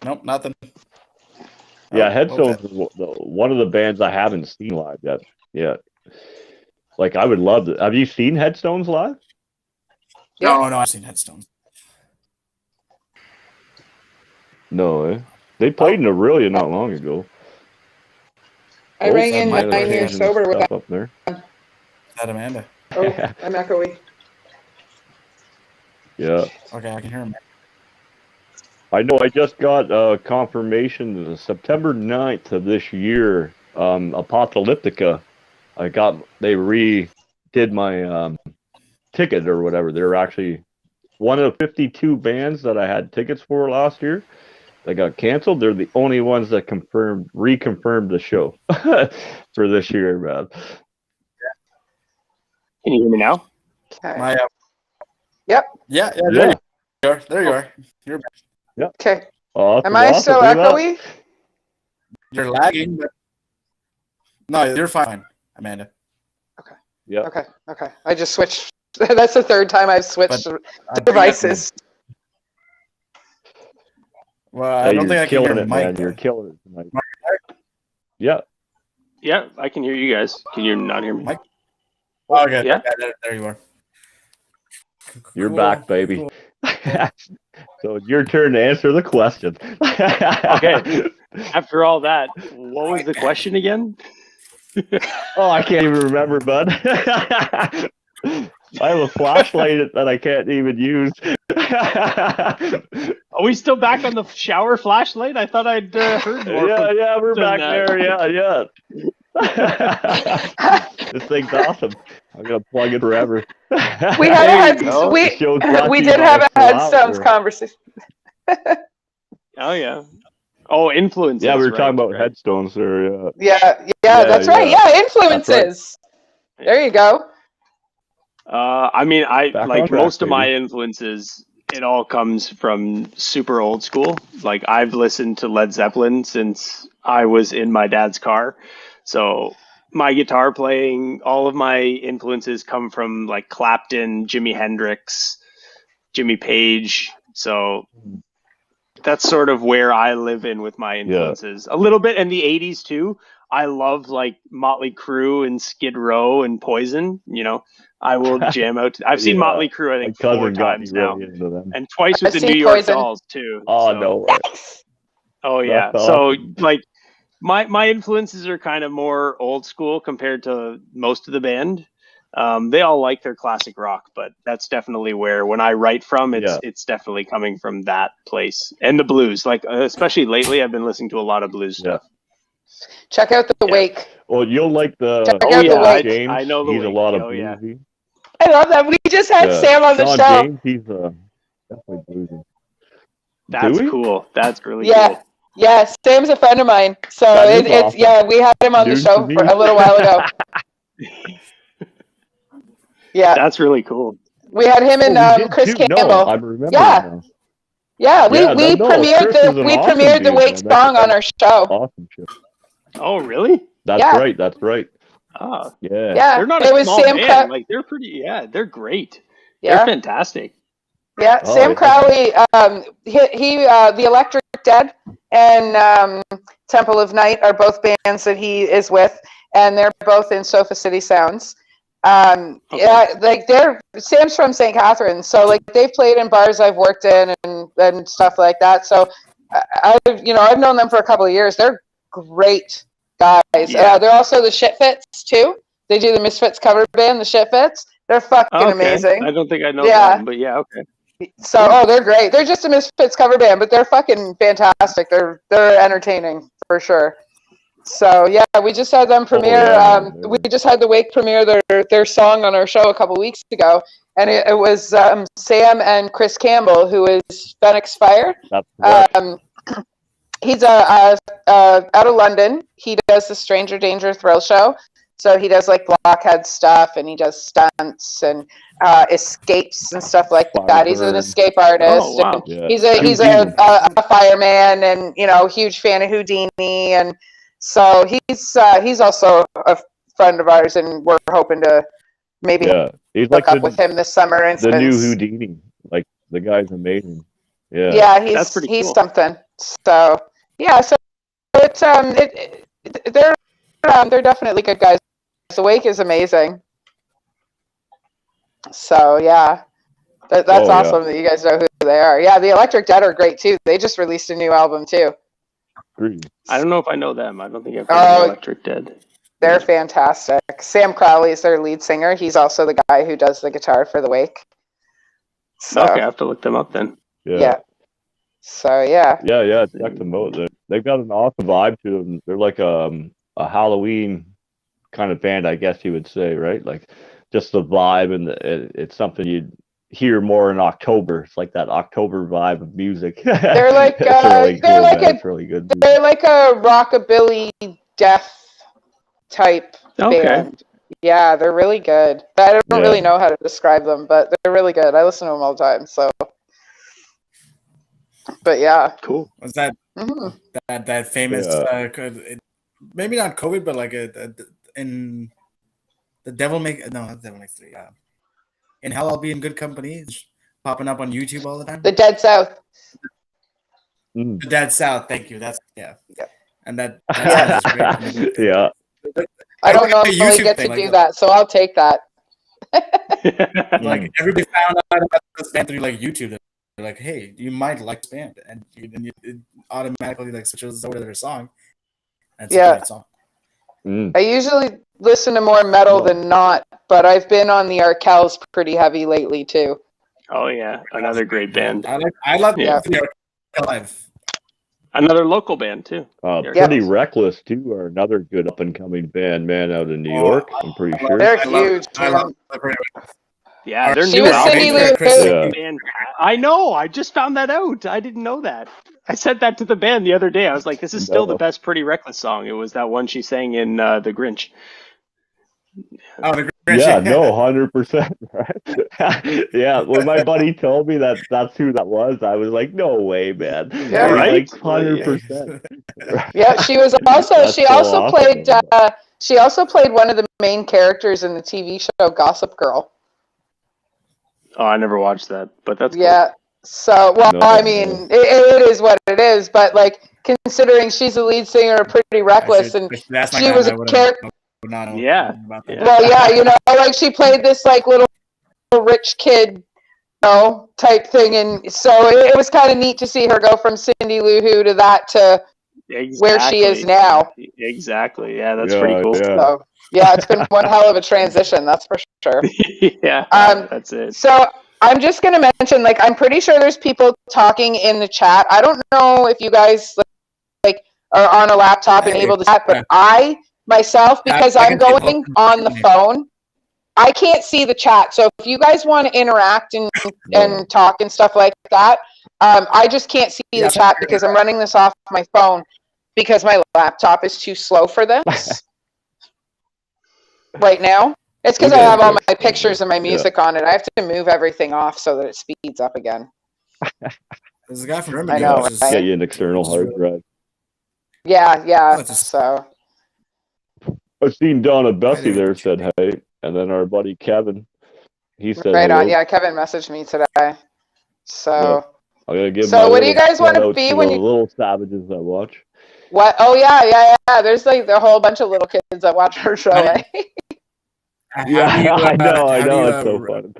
S3: Nope, nothing.
S1: Yeah,
S3: Oh,
S1: Headstones
S3: okay.
S1: is one of the bands I haven't seen live yet. Yeah. Like, I would love to. Have you seen Headstones live?
S2: Yeah.
S3: No, I've seen Headstones.
S1: No, eh? They played in Aurelia not long ago.
S2: I rang in
S3: Might
S2: 9 years
S1: Occasion
S2: sober with
S1: stuff
S2: that.
S1: up there.
S3: Is that Amanda?
S2: Oh, I'm echoey.
S1: Yeah.
S3: Okay, I can hear him.
S1: I know I just got confirmation that September 9th of this year, Apocalyptica, they redid my ticket or whatever. They're actually one of 52 bands that I had tickets for last year. They got canceled. They're the only ones that reconfirmed the show for this year, man.
S4: Can you hear me now?
S2: Okay.
S3: My,
S2: Yep.
S3: yeah,
S1: Yeah.
S3: there you are. There you are. You're
S2: Okay.
S1: Awesome,
S2: Am I
S1: awesome.
S2: still
S1: Look at that.
S2: echoey?
S3: You're lagging, but no, you're fine, Amanda.
S1: Yeah.
S2: Okay. I just switched. That's the third time I've switched devices.
S3: Well, I don't think I can hear
S1: it,
S3: Mike.
S1: man. You're killing it tonight. Yeah.
S4: Yeah, I can hear you guys. Can you not hear me?
S3: Mike? Oh, okay.
S4: Yeah.
S3: There you are.
S1: You're
S3: Cool,
S1: back, baby.
S3: cool.
S1: So it's your turn to answer the question.
S4: Okay. After all that, what was the question again?
S1: Oh, I can't even remember, bud. I have a flashlight that I can't even use.
S4: Are we still back on the shower flashlight? I thought I'd heard more.
S1: Yeah, we're
S4: from
S1: back
S4: that.
S1: there. Yeah. This thing's awesome. I'm gonna plug it forever.
S2: We had we did have a Headstones conversation.
S4: Oh yeah. Oh, influences.
S1: Yeah, we were
S4: right,
S1: talking about
S4: right.
S1: Headstones there.
S2: Yeah, that's right. Yeah, influences.
S1: Right.
S2: There you go.
S4: I mean,
S1: Back on
S4: like
S1: track,
S4: most of my
S1: baby.
S4: influences, it all comes from super old school. Like I've listened to Led Zeppelin since I was in my dad's car. So my guitar playing, all of my influences come from like Clapton, Jimi Hendrix, Jimmy Page. So that's sort of where I live in with my influences. A little bit in the 80s too. I love like Motley Crue and Skid Row and Poison. You know, I will jam out. I've seen Motley Crue, I think, 4 times now.
S1: Really into them.
S4: And twice with
S2: I've
S4: the
S2: seen
S4: New York
S2: Poison.
S4: Dolls too.
S1: Oh,
S4: so.
S1: no way.
S4: Oh yeah.
S1: That's
S4: So
S1: awesome.
S4: like my influences are kind of more old school compared to most of the band. They all like their classic rock, but that's definitely where when I write from, it's definitely coming from that place. And the blues, like especially lately, I've been listening to a lot of blues stuff.
S2: Check out the Wake.
S1: Well, you'll like the James.
S4: I know the
S1: He's
S4: Wake.
S1: a lot of
S4: Oh, yeah.
S1: bluesy.
S2: I love that. We just had Sam on the
S1: Sean
S2: show.
S1: James, he's definitely bluesy.
S4: That's cool. That's really cool.
S2: Yeah, Sam's a friend of mine. So it's
S1: awesome.
S2: we had him on the show for a little while ago. Yeah.
S4: That's really cool.
S2: We had him and Chris Campbell.
S1: No, I remember now.
S2: Yeah, we premiered the Wake song on our show.
S1: Awesome show.
S4: Oh, really?
S1: That's right.
S4: Oh.
S2: Yeah.
S4: They're not a small band. Like they're pretty. Yeah, they're great.
S2: Yeah.
S4: They're fantastic.
S2: Yeah, Sam Crowley. He the Electric Dead and Temple of Night are both bands that he is with, and they're both in Sofa City Sounds. Yeah, like Sam's from St. Catharines, so like they've played in bars I've worked in and stuff like that. So I've known them for a couple of years. They're great guys.
S4: Yeah.
S2: They're also the Shitfits too. They do the Misfits cover band, the Shitfits. They're fucking amazing.
S4: I don't think I know them, but yeah, okay.
S2: So they're great. They're just a Misfits cover band, but they're fucking fantastic. They're entertaining for sure. So yeah, we just had them premiere. We just had the Wake premiere their song on our show a couple weeks ago, and it was Sam and Chris Campbell, who is Phoenix Fire. He's out of London. He does the Stranger Danger Thrill show. So he does like blockhead stuff, and he does stunts and escapes and stuff like that. He's an escape artist.
S4: Oh, wow.
S2: And he's a fireman, and huge fan of Houdini, and so he's also a friend of ours, and we're hoping to maybe
S1: he's
S2: hook up with him this summer. And
S1: the new Houdini, like the guy's amazing.
S2: He's cool. Something. So so it's they're definitely good guys. The Wake is amazing. So that's awesome that you guys know who they are. Yeah, the Electric Dead are great too. They just released a new album too.
S4: I don't know if I know them. I don't think I've heard of Electric Dead.
S2: They're fantastic. Sam Crowley is their lead singer. He's also the guy who does the guitar for the Wake. So,
S4: okay, I have to look them up then.
S2: Yeah. So
S1: check them out. They've got an awesome vibe to them. They're like a Halloween kind of band, I guess you would say, right? Like just the vibe, and it's something you'd hear more in October. It's like that October vibe of music.
S2: They're like
S1: really good.
S2: They're like a rockabilly death type band. Yeah, they're really good. I don't really know how to describe them, but they're really good. I listen to them all the time. So, but yeah,
S4: cool.
S3: Was that that famous? Maybe not COVID, but like in the Devil Makes Three. In Hell, I'll Be in Good Company. It's popping up on YouTube all the time.
S2: The Dead South.
S3: The Dead South. Thank you. That's and that sounds great.
S2: I don't know if I get to do that, so I'll take that.
S3: Like everybody found out about this band through like YouTube. They're like, "Hey, you might like this band," and it automatically like switches over to their song. That's a great song.
S2: I usually listen to more metal than not, but I've been on the Arkells pretty heavy lately too.
S4: Oh yeah, another great band.
S3: I love the Arkell live.
S4: Another local band too.
S1: Pretty Reckless too are another good up and coming band, out in New York. I'm pretty sure
S2: they're huge.
S4: Yeah, they're
S2: she
S4: new
S2: was Cindy Lou Who.
S4: I know. I just found that out. I didn't know that. I said that to the band the other day. I was like, "This is still the best Pretty Reckless song." It was that one she sang in The Grinch.
S3: Oh, the Grinch.
S1: Yeah, no, 100%. Right? Yeah, when my buddy told me that's who that was, I was like, "No way, man!"
S2: Yeah,
S1: right, 100%.
S2: Yeah, she was also. She also played. She also played one of the main characters in the TV show Gossip Girl.
S4: Oh, I never watched that, but that's
S2: cool. So, I mean, it is what it is, but like considering she's the lead singer of Pretty Reckless, and she was a character.
S4: Well,
S2: yeah, like she played this like little rich kid, type thing, and so it was kind of neat to see her go from Cindy Lou Who to that to where she is now.
S4: Exactly. Yeah, that's pretty cool.
S1: Yeah.
S2: So, it's been one hell of a transition, that's for sure.
S4: That's it.
S2: So I'm just going to mention, like, I'm pretty sure there's people talking in the chat. I don't know if you guys like are on a laptop and able to chat, but I myself, because I'm going on the phone, I can't see the chat. So if you guys want to interact and talk and stuff like that, I just can't see the chat because I'm running this off my phone because my laptop is too slow for this right now. It's because I have all my pictures and my music on it. I have to move everything off so that it speeds up again.
S3: There's a guy from Germany.
S2: I know, right?
S1: Get you an external hard drive.
S2: Yeah. So
S1: I've seen Donna Bessie there said hey, and then our buddy Kevin, he said
S2: right
S1: hello.
S2: on. Yeah, Kevin messaged me today. So
S1: I'm gonna give.
S2: So what do you guys want to be when you
S1: little savages that watch?
S2: What? Oh yeah. There's like a whole bunch of little kids that watch her show.
S1: I know. It's so fun.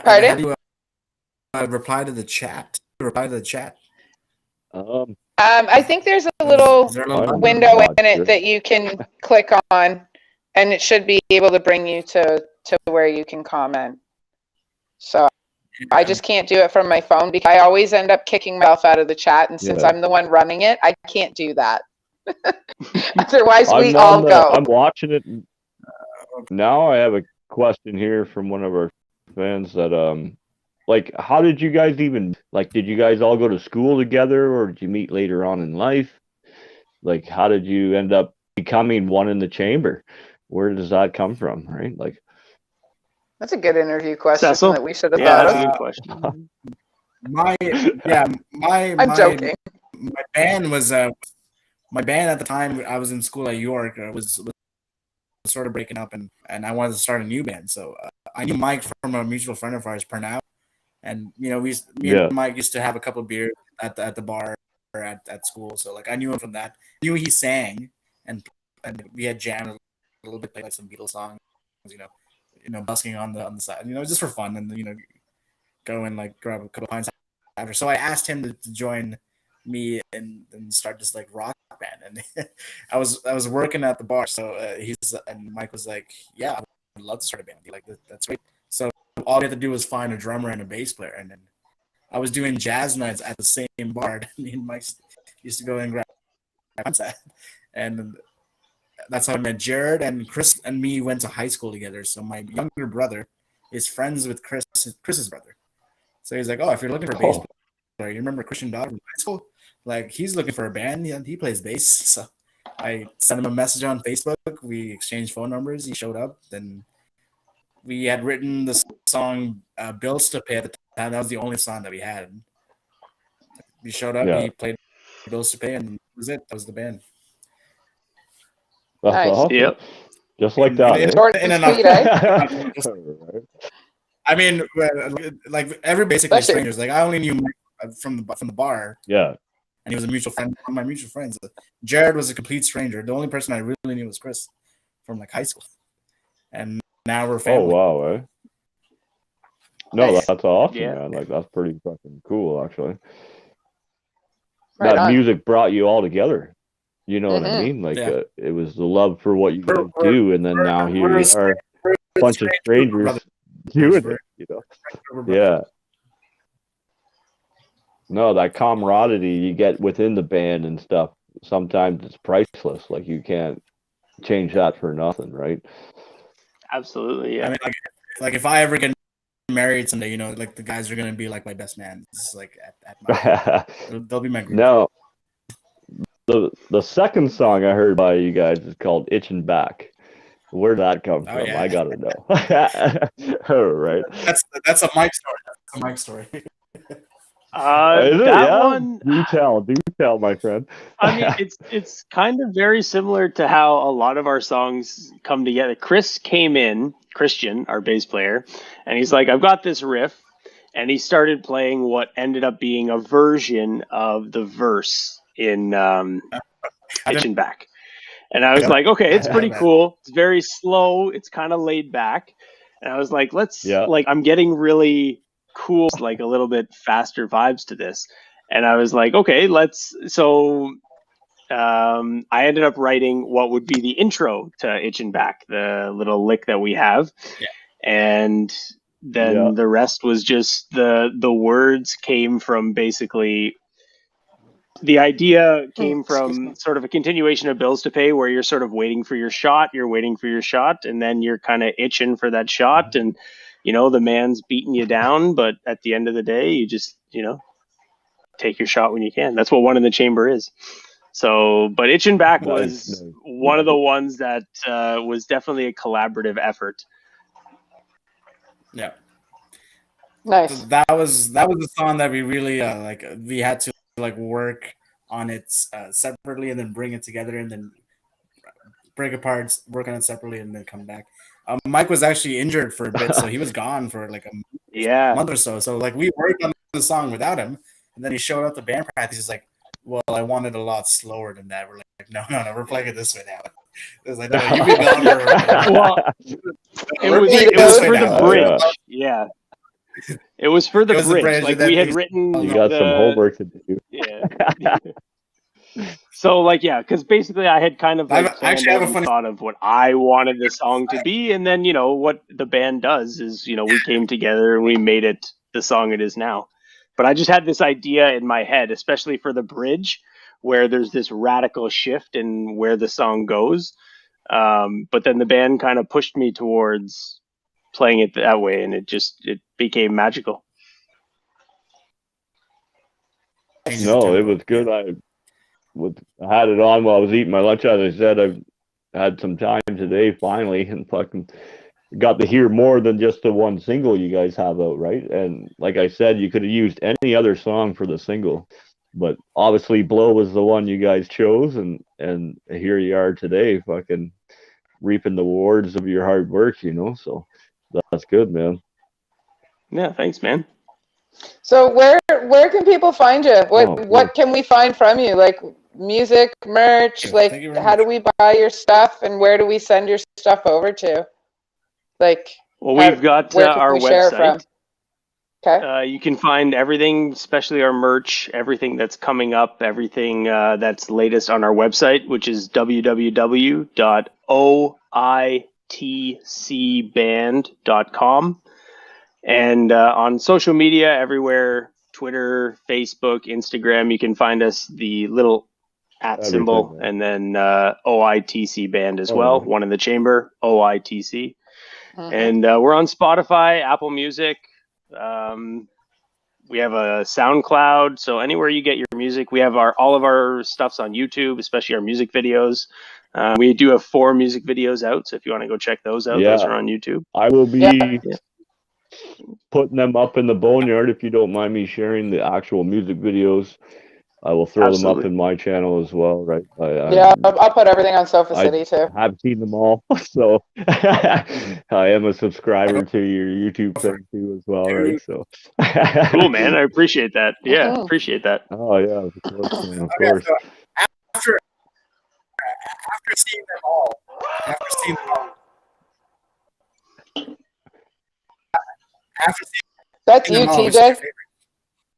S2: Pardon?
S3: How do you reply to the chat?
S2: I think there's a little window in it that you can click on, and it should be able to bring you to where you can comment. So I just can't do it from my phone because I always end up kicking myself out of the chat, and since I'm the one running it, I can't do that. Otherwise, we all go.
S1: I'm watching it now. I have a question here from one of our fans that like, how did you guys even, like, did you guys all go to school together or did you meet later on in life? Like, how did you end up becoming one in the chamber? Where does that come from, right? Like,
S2: That's a good interview question
S4: Cecil?
S2: that we should have
S4: Yeah,
S2: thought
S4: that's
S2: of.
S4: a good question.
S2: I'm joking.
S3: My band was my band at the time. I was in school at York. Was sort of breaking up, and I wanted to start a new band. So I knew Mike from a mutual friend of ours, Pernell, and me and Mike used to have a couple of beers at the bar or at school. So like I knew him from that. Knew he sang, and we had jammed a little bit, like some Beatles songs, busking on the side, just for fun, and go and like grab a couple of pints after. So I asked him to join me and start this like rock band, and I was working at the bar, so and Mike was like, "Yeah, I would love to start a band. Like that's great." So all we had to do was find a drummer and a bass player, and then I was doing jazz nights at the same bar. Me and Mike used to go and grab pints at, and that's how I met Jared. And Chris and me went to high school together. So my younger brother is friends with Chris's brother. So he's like, "Oh, if you're looking for a bass player, you remember Christian Dodd from high school? Like he's looking for a band. He plays bass." So I sent him a message on Facebook. We exchanged phone numbers. He showed up. Then we had written the song "Bills to Pay" at the time. That was the only song that we had. He showed up. He played "Bills to Pay," and that was it. That was the band.
S1: That's
S2: Nice.
S1: awesome.
S4: Yep.
S1: Just like that.
S2: In and sweet, eh?
S3: I mean, like every basically strangers. Like I only knew Mike from the bar.
S1: Yeah.
S3: And he was a mutual friend, one of my mutual friends. Jared was a complete stranger. The only person I really knew was Chris from like high school. And now we're family.
S1: Oh wow, eh? No,
S2: Nice.
S1: that's awesome,
S4: Yeah.
S1: man. Like that's pretty fucking cool, actually.
S2: Right
S1: That
S2: on.
S1: music brought you all together. You know what I mean? Like it was the love for what you guys do, and then now here we are, a bunch of strangers doing it. You know? Yeah. No, that camaraderie you get within the band and stuff, sometimes it's priceless. Like you can't change that for nothing, right?
S4: Absolutely, yeah.
S3: I mean, like if I ever get married someday, like the guys are gonna be like my best man. It's like at my they'll be my group.
S1: No. The second song I heard by you guys is called "Itching Back." Where'd that come from?
S3: Yeah.
S1: I gotta know. All right.
S3: That's a Mike story. That's a Mike story.
S4: That one.
S1: Do tell, my friend.
S4: I mean, it's kind of very similar to how a lot of our songs come together. Christian, our bass player, and he's like, "I've got this riff," and he started playing what ended up being a version of the verse in "Itching Back," and I was like, "Okay, it's pretty cool. It's very slow. It's kind of laid back," and I was like, I'm getting really cool, like a little bit faster vibes to this. And I was like, okay, I ended up writing what would be the intro to Itchin' Back, the little lick that we have.
S3: Yeah.
S4: And then the rest was just the words came from basically, the idea came from sort of a continuation of Bills to Pay, where you're sort of waiting for your shot, and then you're kind of itching for that shot. And, the man's beating you down, but at the end of the day, you just, take your shot when you can. That's what One in the Chamber is. So, but Itchin' Back was one of the ones that was definitely a collaborative effort.
S3: Yeah.
S2: Nice.
S3: That was the song that we really we had to work on it separately and then bring it together and then break apart, work on it separately and then come back. Mike was actually injured for a bit, so he was gone for like a month or so. So like we worked on the song without him, and then he showed up to band practice. He's like, "Well, I wanted a lot slower than that." We're like, "No, we're playing it this way now." It was like, "No, you be gone for."
S4: Well, it was for the bridge. Yeah. It was for the bridge. Like we had written.
S1: You got some homework to do.
S4: Yeah. So because basically I had kind of thought of what I wanted the song to be, and then what the band does is we came together and we made it the song it is now. But I just had this idea in my head, especially for the bridge, where there's this radical shift in where the song goes. But then the band kind of pushed me towards playing it that way, and it became magical.
S1: No, it was good. I had it on while I was eating my lunch. As I said, I've had some time today finally, and fucking got to hear more than just the one single you guys have out, right? And like I said, you could have used any other song for the single, but obviously Blow was the one you guys chose, and here you are today, fucking reaping the rewards of your hard work, so that's good, man.
S4: Yeah, thanks, man.
S2: So where can people find you? What can we find from you? Like music, merch, like how do we buy your stuff, and where do we send your stuff over to? Like,
S4: well, we've got
S2: where can
S4: our
S2: we share it
S4: website.
S2: From? Okay.
S4: You can find everything, especially our merch, everything that's coming up, everything that's latest on our website, which is www.oitcband.com. And on social media, everywhere, Twitter, Facebook, Instagram, you can find us the little @ symbol, and then OITC band as well, one in the chamber, OITC. And we're on Spotify, Apple Music. We have a SoundCloud, so anywhere you get your music. We have all of our stuff's on YouTube, especially our music videos. We do have 4 music videos out, so if you want to go check those out, those are on YouTube.
S1: I will be putting them up in the Boneyard if you don't mind me sharing the actual music videos. I will throw them up in my channel as well, right?
S2: I'll put everything on Sofa City too.
S1: I have seen them all, so I am a subscriber to your YouTube thing too as well, right? So
S4: cool, man. I appreciate that. Yeah, appreciate that.
S1: Oh yeah, of course, man, of course.
S3: So after seeing them all,
S2: that's you, TJ.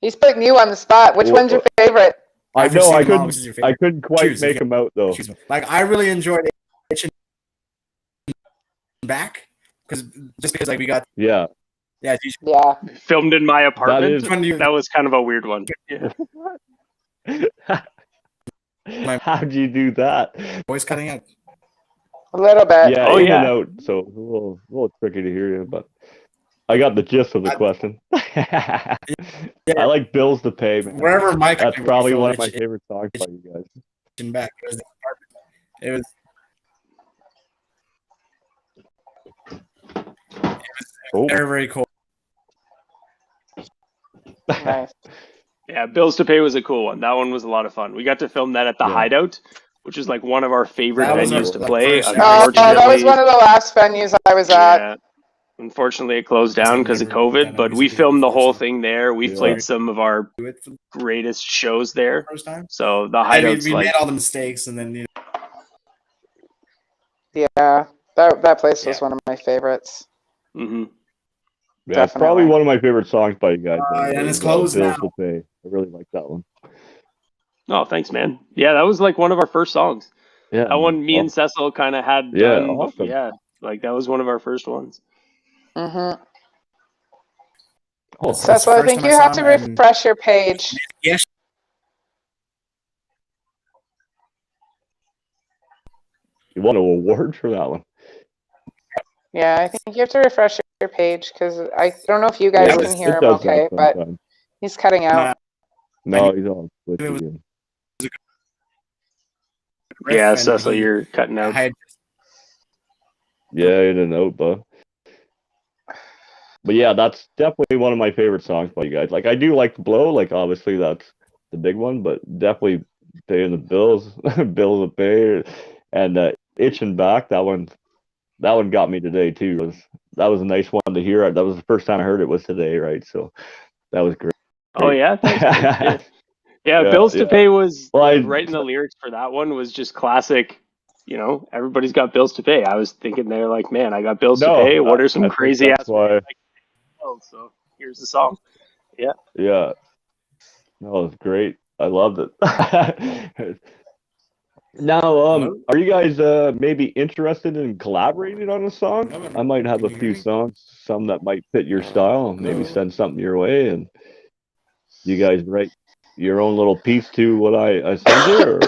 S2: He's putting you on the spot. Which one's your favorite?
S1: I know I couldn't quite make them out though.
S3: Like I really enjoyed Itching Back because like we got
S4: filmed in my apartment. That was kind of a weird one. Yeah.
S1: How'd you do that?
S3: Voice cutting out
S2: a little bit.
S1: Yeah, in and out, so a little tricky to hear you, but I got the gist of the question. I like Bills to Pay, man.
S3: Wherever Mike,
S1: that's probably one of my favorite songs by you guys.
S3: Back. It was very, very cool.
S2: Nice.
S4: Yeah, Bills to Pay was a cool one. That one was a lot of fun. We got to film that at the Hideout, which is like one of our favorite venues to play.
S2: That was one of the last venues I was at.
S4: Yeah. Unfortunately, it closed down because of COVID, but we filmed the whole thing there. We played some of our greatest shows there. So the Hideout's
S3: we made all the mistakes, and then
S2: yeah, that place was one of my favorites.
S1: Mm-hmm. Yeah, it's probably one of my favorite songs by you guys.
S3: And it's closed now.
S1: To Pay. I really like that one.
S4: Oh, thanks, man. Yeah, that was like one of our first songs. Yeah, that one me and Cecil kind of had done.
S1: Awesome.
S4: Yeah, like that was one of our first ones.
S2: Mm-hmm. Oh, Cecil, I think you have to refresh your page.
S3: Yes.
S1: You won an award for that one.
S2: Yeah, I think you have to refresh your page because I don't know if you guys can hear him okay, but he's cutting out.
S1: No, he's on. Again.
S4: Yeah, Cecil, you're cutting out.
S1: Yeah, in and out, but yeah, that's definitely one of my favorite songs by you guys. Like, I do like Blow, like obviously that's the big one, but definitely Paying the Bills, Bills to Pay, and Itching Back. That one got me today too. That was a nice one to hear. That was the first time I heard it was today, right? So that was great.
S4: Oh yeah, thanks. Yeah, Bills to Pay was writing the lyrics for that one was just classic. You know, everybody's got bills to pay. I was thinking there, like, man, I got bills to pay. What are some crazy ass? So here's the song. Yeah.
S1: Yeah. No, it's great. I loved it. Now, are you guys maybe interested in collaborating on a song? I might have a few songs, some that might fit your style, and maybe send something your way, and you guys write your own little piece to what I send you. Or?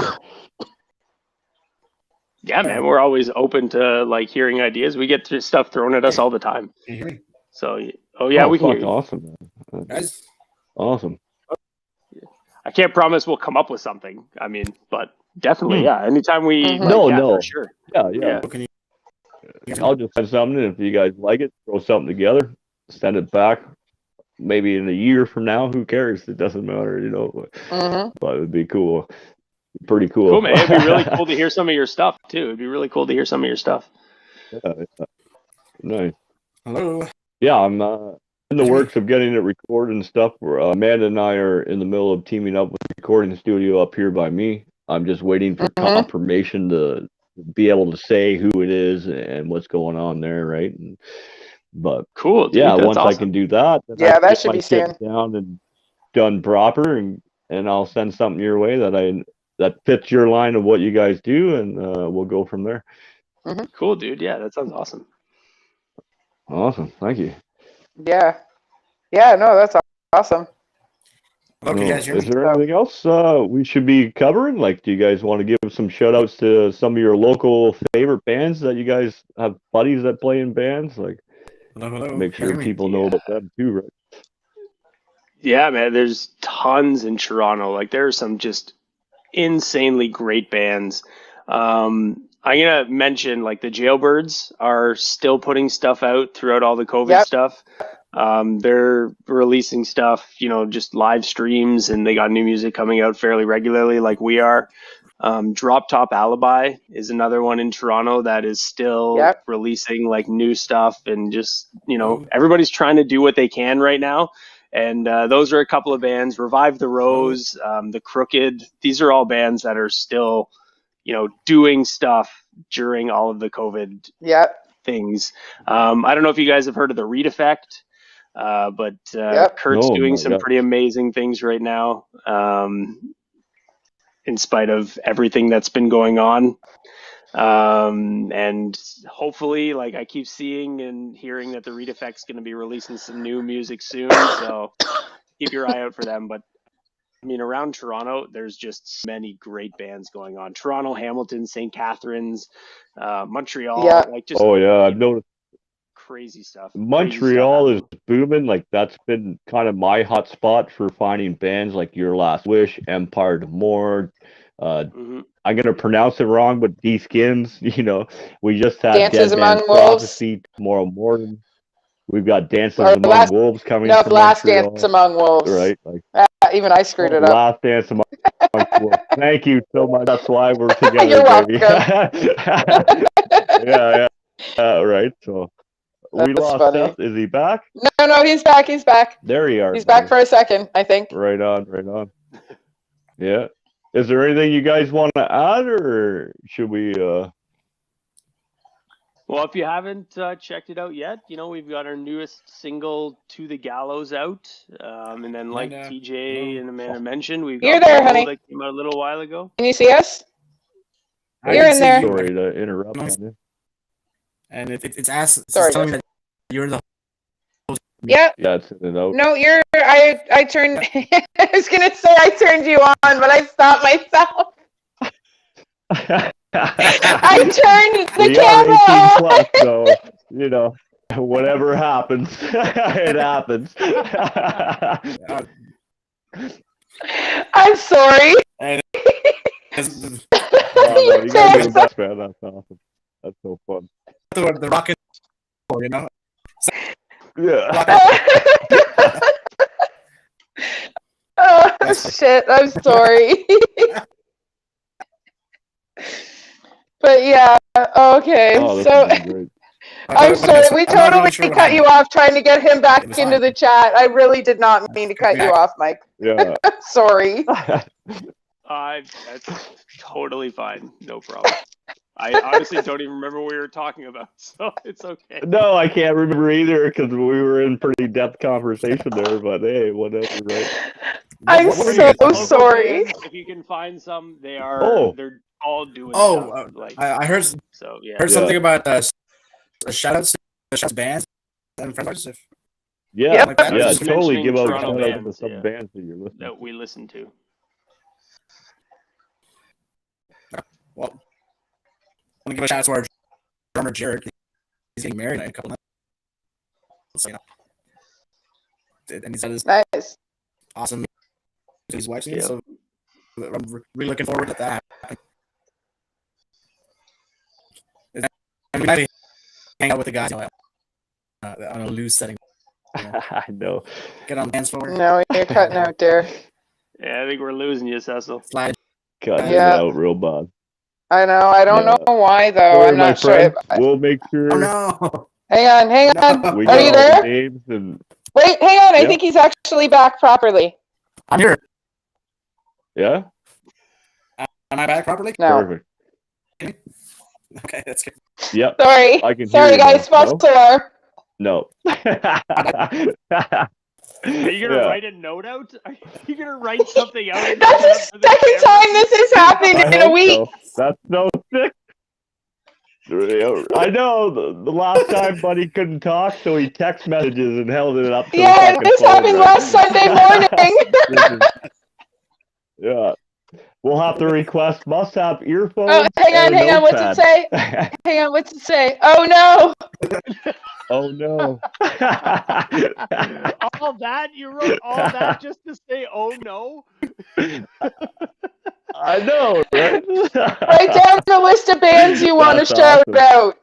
S4: Yeah, man, we're always open to like hearing ideas. We get stuff thrown at us all the time. So, we can hear you.
S1: Awesome, man. Awesome.
S4: I can't promise we'll come up with something. I mean, but definitely,
S1: Hmm.
S4: yeah. Anytime we,
S2: Mhm.
S4: like,
S1: No,
S4: yeah,
S1: no.
S4: for sure.
S1: Yeah.
S4: Yeah.
S3: Can you-
S1: I'll just send something. If you guys like it, throw something together, send it back. Maybe in a year from now, who cares? It doesn't matter,
S2: Mhm.
S1: But it'd be cool. Pretty cool.
S4: Cool, man. It'd be really cool to hear some of your stuff too. It'd be really cool to hear some of your stuff.
S1: Yeah, nice.
S3: Hello.
S1: Yeah, I'm in the works of getting it recorded and stuff. Amanda and I are in the middle of teaming up with a recording studio up here by me. I'm just waiting for
S2: Mhm.
S1: confirmation to be able to say who it is and what's going on there, right? But
S4: Cool, dude.
S1: yeah,
S4: That's
S1: once I
S4: awesome.
S1: can do that, then I
S2: Yeah,
S1: can
S2: that
S1: get
S2: should
S1: my
S2: be
S1: shit
S2: soon.
S1: down and done proper, and I'll send something your way that fits your line of what you guys do, and we'll go from there.
S4: Cool, dude. Yeah, that sounds awesome.
S1: Awesome, thank you.
S2: Yeah. Yeah. No, that's awesome.
S3: Hello, can you guys hear
S1: Is
S3: me?
S1: there anything else we should be covering? Like, do you guys want to give some shout outs to some of your local favorite bands that you guys have buddies that play in bands? Like,
S3: Hello.
S1: make
S3: Can you
S1: sure
S3: hear me?
S1: people know about them too, right?
S4: Yeah, man. There's tons in Toronto. Like, there are some just insanely great bands. I'm gonna mention, like, the Jailbirds are still putting stuff out throughout all the COVID
S2: Yep.
S4: stuff. They're releasing stuff, just live streams, and they got new music coming out fairly regularly, like we are. Drop Top Alibi is another one in Toronto that is still
S2: Yep.
S4: releasing, like, new stuff, and just, everybody's trying to do what they can right now. And those are a couple of bands. Revive the Rose, The Crooked. These are all bands that are still, doing stuff during all of the COVID
S2: Yep.
S4: things. I don't know if you guys have heard of the Reed Effect, but
S2: Yep.
S4: Kurt's
S1: No,
S4: doing
S1: not
S4: some
S1: yet.
S4: pretty amazing things right now, in spite of everything that's been going on. And hopefully, like, I keep seeing and hearing that the Reed Effect's going to be releasing some new music soon, so keep your eye out for them. But I mean, around Toronto, there's just many great bands going on. Toronto, Hamilton, St. Catharines, Montreal,
S2: Yeah.
S4: like, just,
S1: Oh yeah, I've noticed
S4: crazy stuff.
S1: Montreal is
S4: happening.
S1: booming. Like, that's been kind of my hot spot for finding bands like Your Last Wish, Empire D'Amour.
S4: Mhm.
S1: I'm gonna pronounce it wrong, but D Skins. We just had
S2: Dances
S1: Dead Man's
S2: Among Wolves.
S1: Prophecy tomorrow morning. We've got Dances
S2: Or
S1: Among
S2: last,
S1: Wolves coming
S2: no,
S1: from
S2: Last
S1: Montreal,
S2: Dance Among Wolves.
S1: right? Like,
S2: Even I screwed it up.
S1: Last Dance Among Wolves. Thank you so much. That's why we're together,
S2: You're
S1: baby.
S2: welcome.
S1: yeah, right. So we
S2: That's
S1: lost
S2: funny.
S1: Seth. Is he back?
S2: No, he's back. He's back.
S1: There you are.
S2: He's back for a second, I think.
S1: Right on. Yeah. Is there anything you guys want to add, or should we?
S4: Well, if you haven't checked it out yet, we've got our newest single, To the Gallows, out. And then, like
S3: Amanda,
S4: TJ
S3: hello.
S4: and Amanda mentioned, we've
S2: You're
S4: got
S2: there,
S4: Low
S2: honey.
S4: that came out a little while ago.
S2: Can you see us?
S3: I
S2: You're
S3: can
S2: in
S3: see
S2: there.
S3: you,
S1: Sorry to interrupt.
S3: No. And it's
S2: Sorry,
S3: telling me
S2: guys.
S3: that you're the
S2: Yeah.
S1: Yeah, it's in and out.
S2: No, I turned. I was gonna say I turned you on, but I stopped myself. I turned the
S1: We
S2: camera
S1: are 18
S2: on.
S1: plus, so whatever happens, it happens.
S2: I'm sorry.
S3: and
S1: Oh, no, you gotta do the best, man. That's awesome. That's so fun.
S3: the rocket, you know.
S1: Yeah.
S2: Oh shit! I'm sorry. But yeah, okay.
S1: Oh, this
S2: So
S1: has been great.
S2: I'm sorry. We
S3: I'm not
S2: totally
S3: really sure what
S2: cut you
S3: happened.
S2: off trying to get him back
S3: It was
S2: into
S3: fine.
S2: the chat. I really did not mean to cut you off, Mike.
S1: Yeah.
S2: Sorry.
S4: That's totally fine. No problem. I honestly don't even remember what we were talking about, so it's okay.
S1: No, I can't remember either because we were in pretty depth conversation there. But hey, whatever, right?
S2: I'm
S3: What were you
S2: so
S3: guys talking about?
S4: Local
S2: sorry.
S4: bands, if you can find some, they're all doing stuff. Like,
S3: I heard
S4: so, yeah.
S3: heard something about shout outs to bands and friends.
S1: Yeah,
S2: Yep.
S3: Like that.
S4: I was
S1: yeah.
S4: just
S1: Totally
S4: mentioning
S1: give out
S4: Toronto
S1: shout outs to
S4: bands,
S1: some
S4: yeah,
S1: bands that you're listening
S4: that we listen to.
S3: Well, I'm gonna give a shout out to our drummer Jared. He's getting married in a couple months. So, and he's got this
S2: Nice.
S3: awesome his wife soon,
S4: Yep.
S3: so I'm really looking forward to that. And we might hang out with the guys on a loose setting.
S1: I know.
S3: Get on the dance floor.
S2: No, you're cutting out there.
S4: Yeah, I think we're losing you, Cecil.
S3: Slide.
S1: Cutting
S2: Yeah.
S1: it out real bad.
S2: I know. I don't
S1: Yeah.
S2: know why though.
S1: Sorry,
S2: I'm
S1: my
S2: not sure.
S1: friend. We'll make sure
S3: Oh no!
S2: Hang
S3: No.
S2: on.
S1: we
S2: Are
S1: got
S2: you
S1: all
S2: there?
S1: the names and
S2: Wait, hang on. I
S1: Yeah.
S2: think he's actually back properly.
S3: I'm here.
S1: yeah.
S3: Am I back properly?
S2: No.
S1: Perfect.
S3: Okay, that's good.
S1: Yep.
S2: Sorry.
S1: I can
S2: Sorry,
S1: hear you
S2: guys.
S1: now.
S2: False alarm.
S1: No.
S4: Are you gonna
S1: Yeah.
S4: write a note out? Are you gonna write something out? And
S2: That's
S4: hold it
S2: the
S4: up to the
S2: second
S4: camera?
S2: time this has happened
S1: I
S2: in a
S1: hope
S2: week.
S1: so. That's no sick. I know the last time Buddy couldn't talk, so he text messages and held it up to the
S2: Yeah,
S1: fucking
S2: this
S1: phone,
S2: happened
S1: right?
S2: last Sunday morning.
S1: Yeah. We'll have to request must have earphones.
S2: Oh, hang on.
S1: and a
S2: What's it
S1: notepad.
S2: say? Hang on. What's it say? Oh no.
S1: Oh no.
S4: All that? You wrote all that just to say, oh no?
S1: I know, right?
S2: Write down the list of bands you want to
S1: That's
S2: shout
S1: awesome.
S2: out.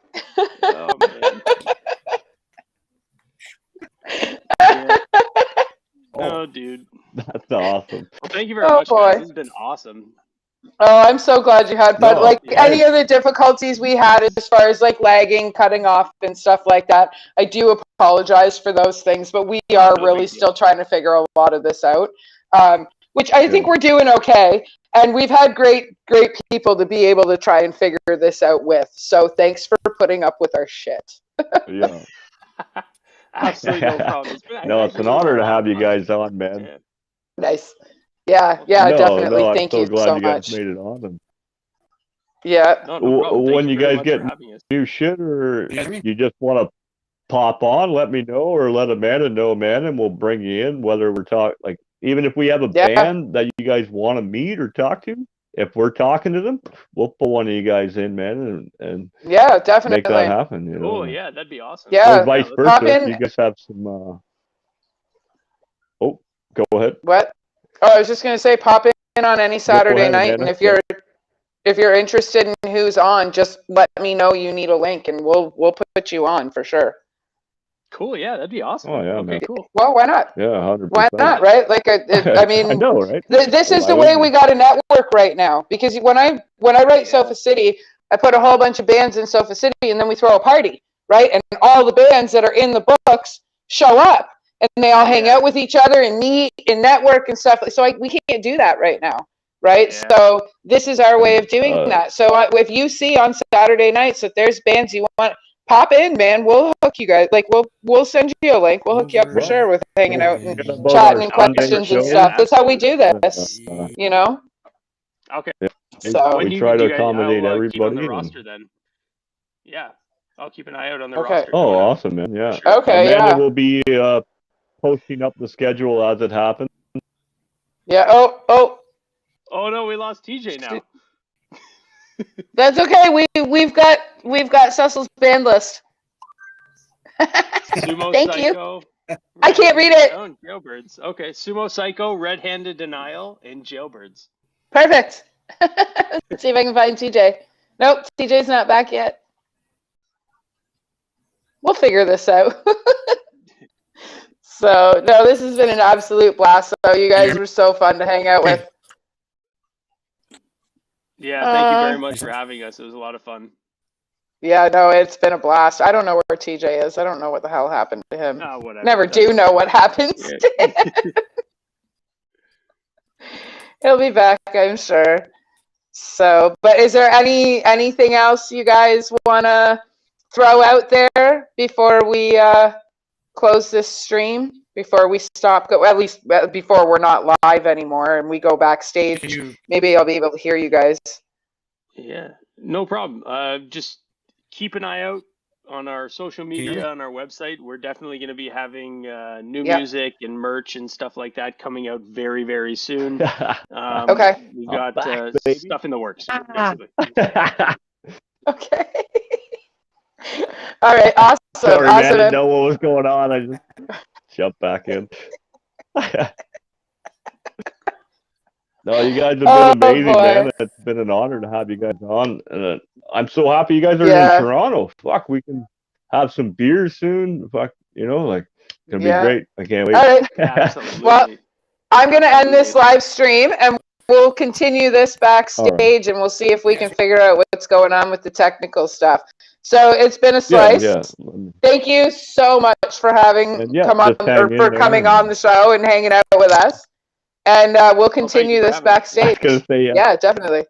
S4: Oh, man. Yeah. Oh, dude.
S1: That's awesome.
S4: Well, thank you very
S2: Oh,
S4: much,
S2: boy.
S4: guys. This has been awesome.
S2: Oh, I'm so glad you had fun.
S1: No,
S2: Like
S4: yeah.
S2: any of the difficulties we had as far as like lagging, cutting off and stuff like that, I do apologize for those things, but we are
S4: No
S2: really
S4: big deal.
S2: still trying to figure a lot of this out. Which I think
S1: Yeah.
S2: we're doing okay. And we've had great people to be able to try and figure this out with. So thanks for putting up with our shit.
S1: Yeah.
S4: Absolutely no problem.
S1: No, it's an honor to have you guys on, man.
S4: Yeah.
S2: Nice. Yeah,
S1: No,
S2: definitely.
S1: I'm
S2: Thank
S1: so
S2: you
S1: glad
S2: so
S1: you guys
S2: much.
S1: made it on. And
S2: Yeah.
S4: No problem. Thank
S1: when you
S4: very
S1: guys
S4: much
S1: get
S4: for having us.
S1: new shit, or
S3: You guys hear me?
S1: you just want to pop on, let me know, or let Amanda know, man, and we'll bring you in. Whether we're talking, like, even if we have a
S2: Yeah.
S1: band that you guys want to meet or talk to, if we're talking to them, we'll pull one of you guys in, man, and
S2: Yeah,
S1: make
S2: definitely.
S1: that happen. You know,
S4: Cool. Yeah, that'd be awesome.
S2: Yeah.
S1: or vice
S4: let's-
S2: Pop
S1: versa. If
S2: in.
S1: you guys have some, oh, go ahead.
S2: What? Oh, I was just gonna say, pop in on any Saturday
S1: ahead,
S2: night,
S1: Amanda.
S2: and if you're interested in who's on, just let me know you need a link, and we'll put you on for sure.
S4: Cool. Yeah, that'd be awesome.
S1: Oh, yeah,
S4: Okay,
S1: man.
S4: cool.
S2: Well, why not?
S1: Yeah, 100%.
S2: Why not? Right? Like, I mean,
S1: I know, right?
S2: this is
S1: Why
S2: the way
S1: wouldn't
S2: we
S1: you?
S2: got to network right now. Because when I write
S4: Yeah.
S2: Sofa City, I put a whole bunch of bands in Sofa City, and then we throw a party, right? And all the bands that are in the books show up, and they all hang
S4: Yeah.
S2: out with each other and meet and network and stuff. So we can't do that right now, right?
S4: Yeah.
S2: So this is our way of doing that. So if you see on Saturday nights that there's bands you want, pop in, man. We'll hook you guys. Like we'll send you a link. We'll hook you up for
S1: Well,
S2: sure with hanging out and
S1: Forget about
S2: chatting
S1: our
S2: and
S1: Sunday
S2: questions and
S1: show.
S2: stuff. That's how we do this,
S1: Uh,
S2: you know.
S4: Okay.
S2: So
S4: When
S1: we
S4: you
S1: try
S4: do
S1: to
S4: guys,
S1: accommodate
S4: I'll keep on
S1: everybody.
S4: the
S1: and-
S4: roster then. Yeah, I'll keep an eye out on the
S2: Okay.
S4: roster.
S1: Oh,
S4: coming up.
S1: awesome, man! Yeah.
S4: For sure.
S2: Okay,
S1: Amanda
S2: yeah.
S1: will be posting up the schedule as it happens.
S2: Yeah. Oh,
S4: Oh no, we lost TJ now.
S2: that's okay. We've got Cecil's band list.
S4: Sumo
S2: Thank you.
S4: Psycho.
S2: I can't read it.
S4: Oh, and Jailbirds. Okay, Sumo Psycho, Red-Handed Denial, and Jailbirds.
S2: Perfect. Let's see if I can find TJ. Nope, TJ's not back yet. We'll figure this out. So, no, this has been an absolute blast. So, you guys were so fun to hang out with.
S4: Yeah, thank you very much for having us. It was a lot of fun.
S2: Yeah, no, it's been a blast. I don't know where TJ is. I don't know what the hell happened to him.
S4: Whatever.
S2: Never do know what happens to him. He'll be back, I'm sure. So, but is there anything else you guys want to throw out there before we close this stream? Before we stop, at least before we're not live anymore and we go backstage, maybe I'll be able to hear you guys.
S4: Yeah, no problem. Just keep an eye out on our social media, on our website. We're definitely going to be having new music and merch and stuff like that coming out very, very soon.
S2: Okay.
S4: We got stuff in the works, basically.
S2: Okay. All right. Awesome.
S1: Sorry, man, I
S2: awesome.
S1: didn't know what was going on. I just jumped back in. No, you guys have been
S2: Oh,
S1: amazing,
S2: boy.
S1: man. It's been an honor to have you guys on. I'm so happy you guys are
S2: Yeah.
S1: in Toronto. Fuck, we can have some beers soon. Fuck, like, it's gonna be great. I can't wait.
S2: All right.
S4: Absolutely.
S2: Well, I'm going to end this live stream, and we'll continue this backstage, and we'll see if we can figure out what's going on with the technical stuff. So it's been a slice.
S1: Yeah.
S2: Thank you so much for coming on the show and hanging out with us. And we'll continue this backstage.
S1: I was gonna say,
S2: Yeah, definitely.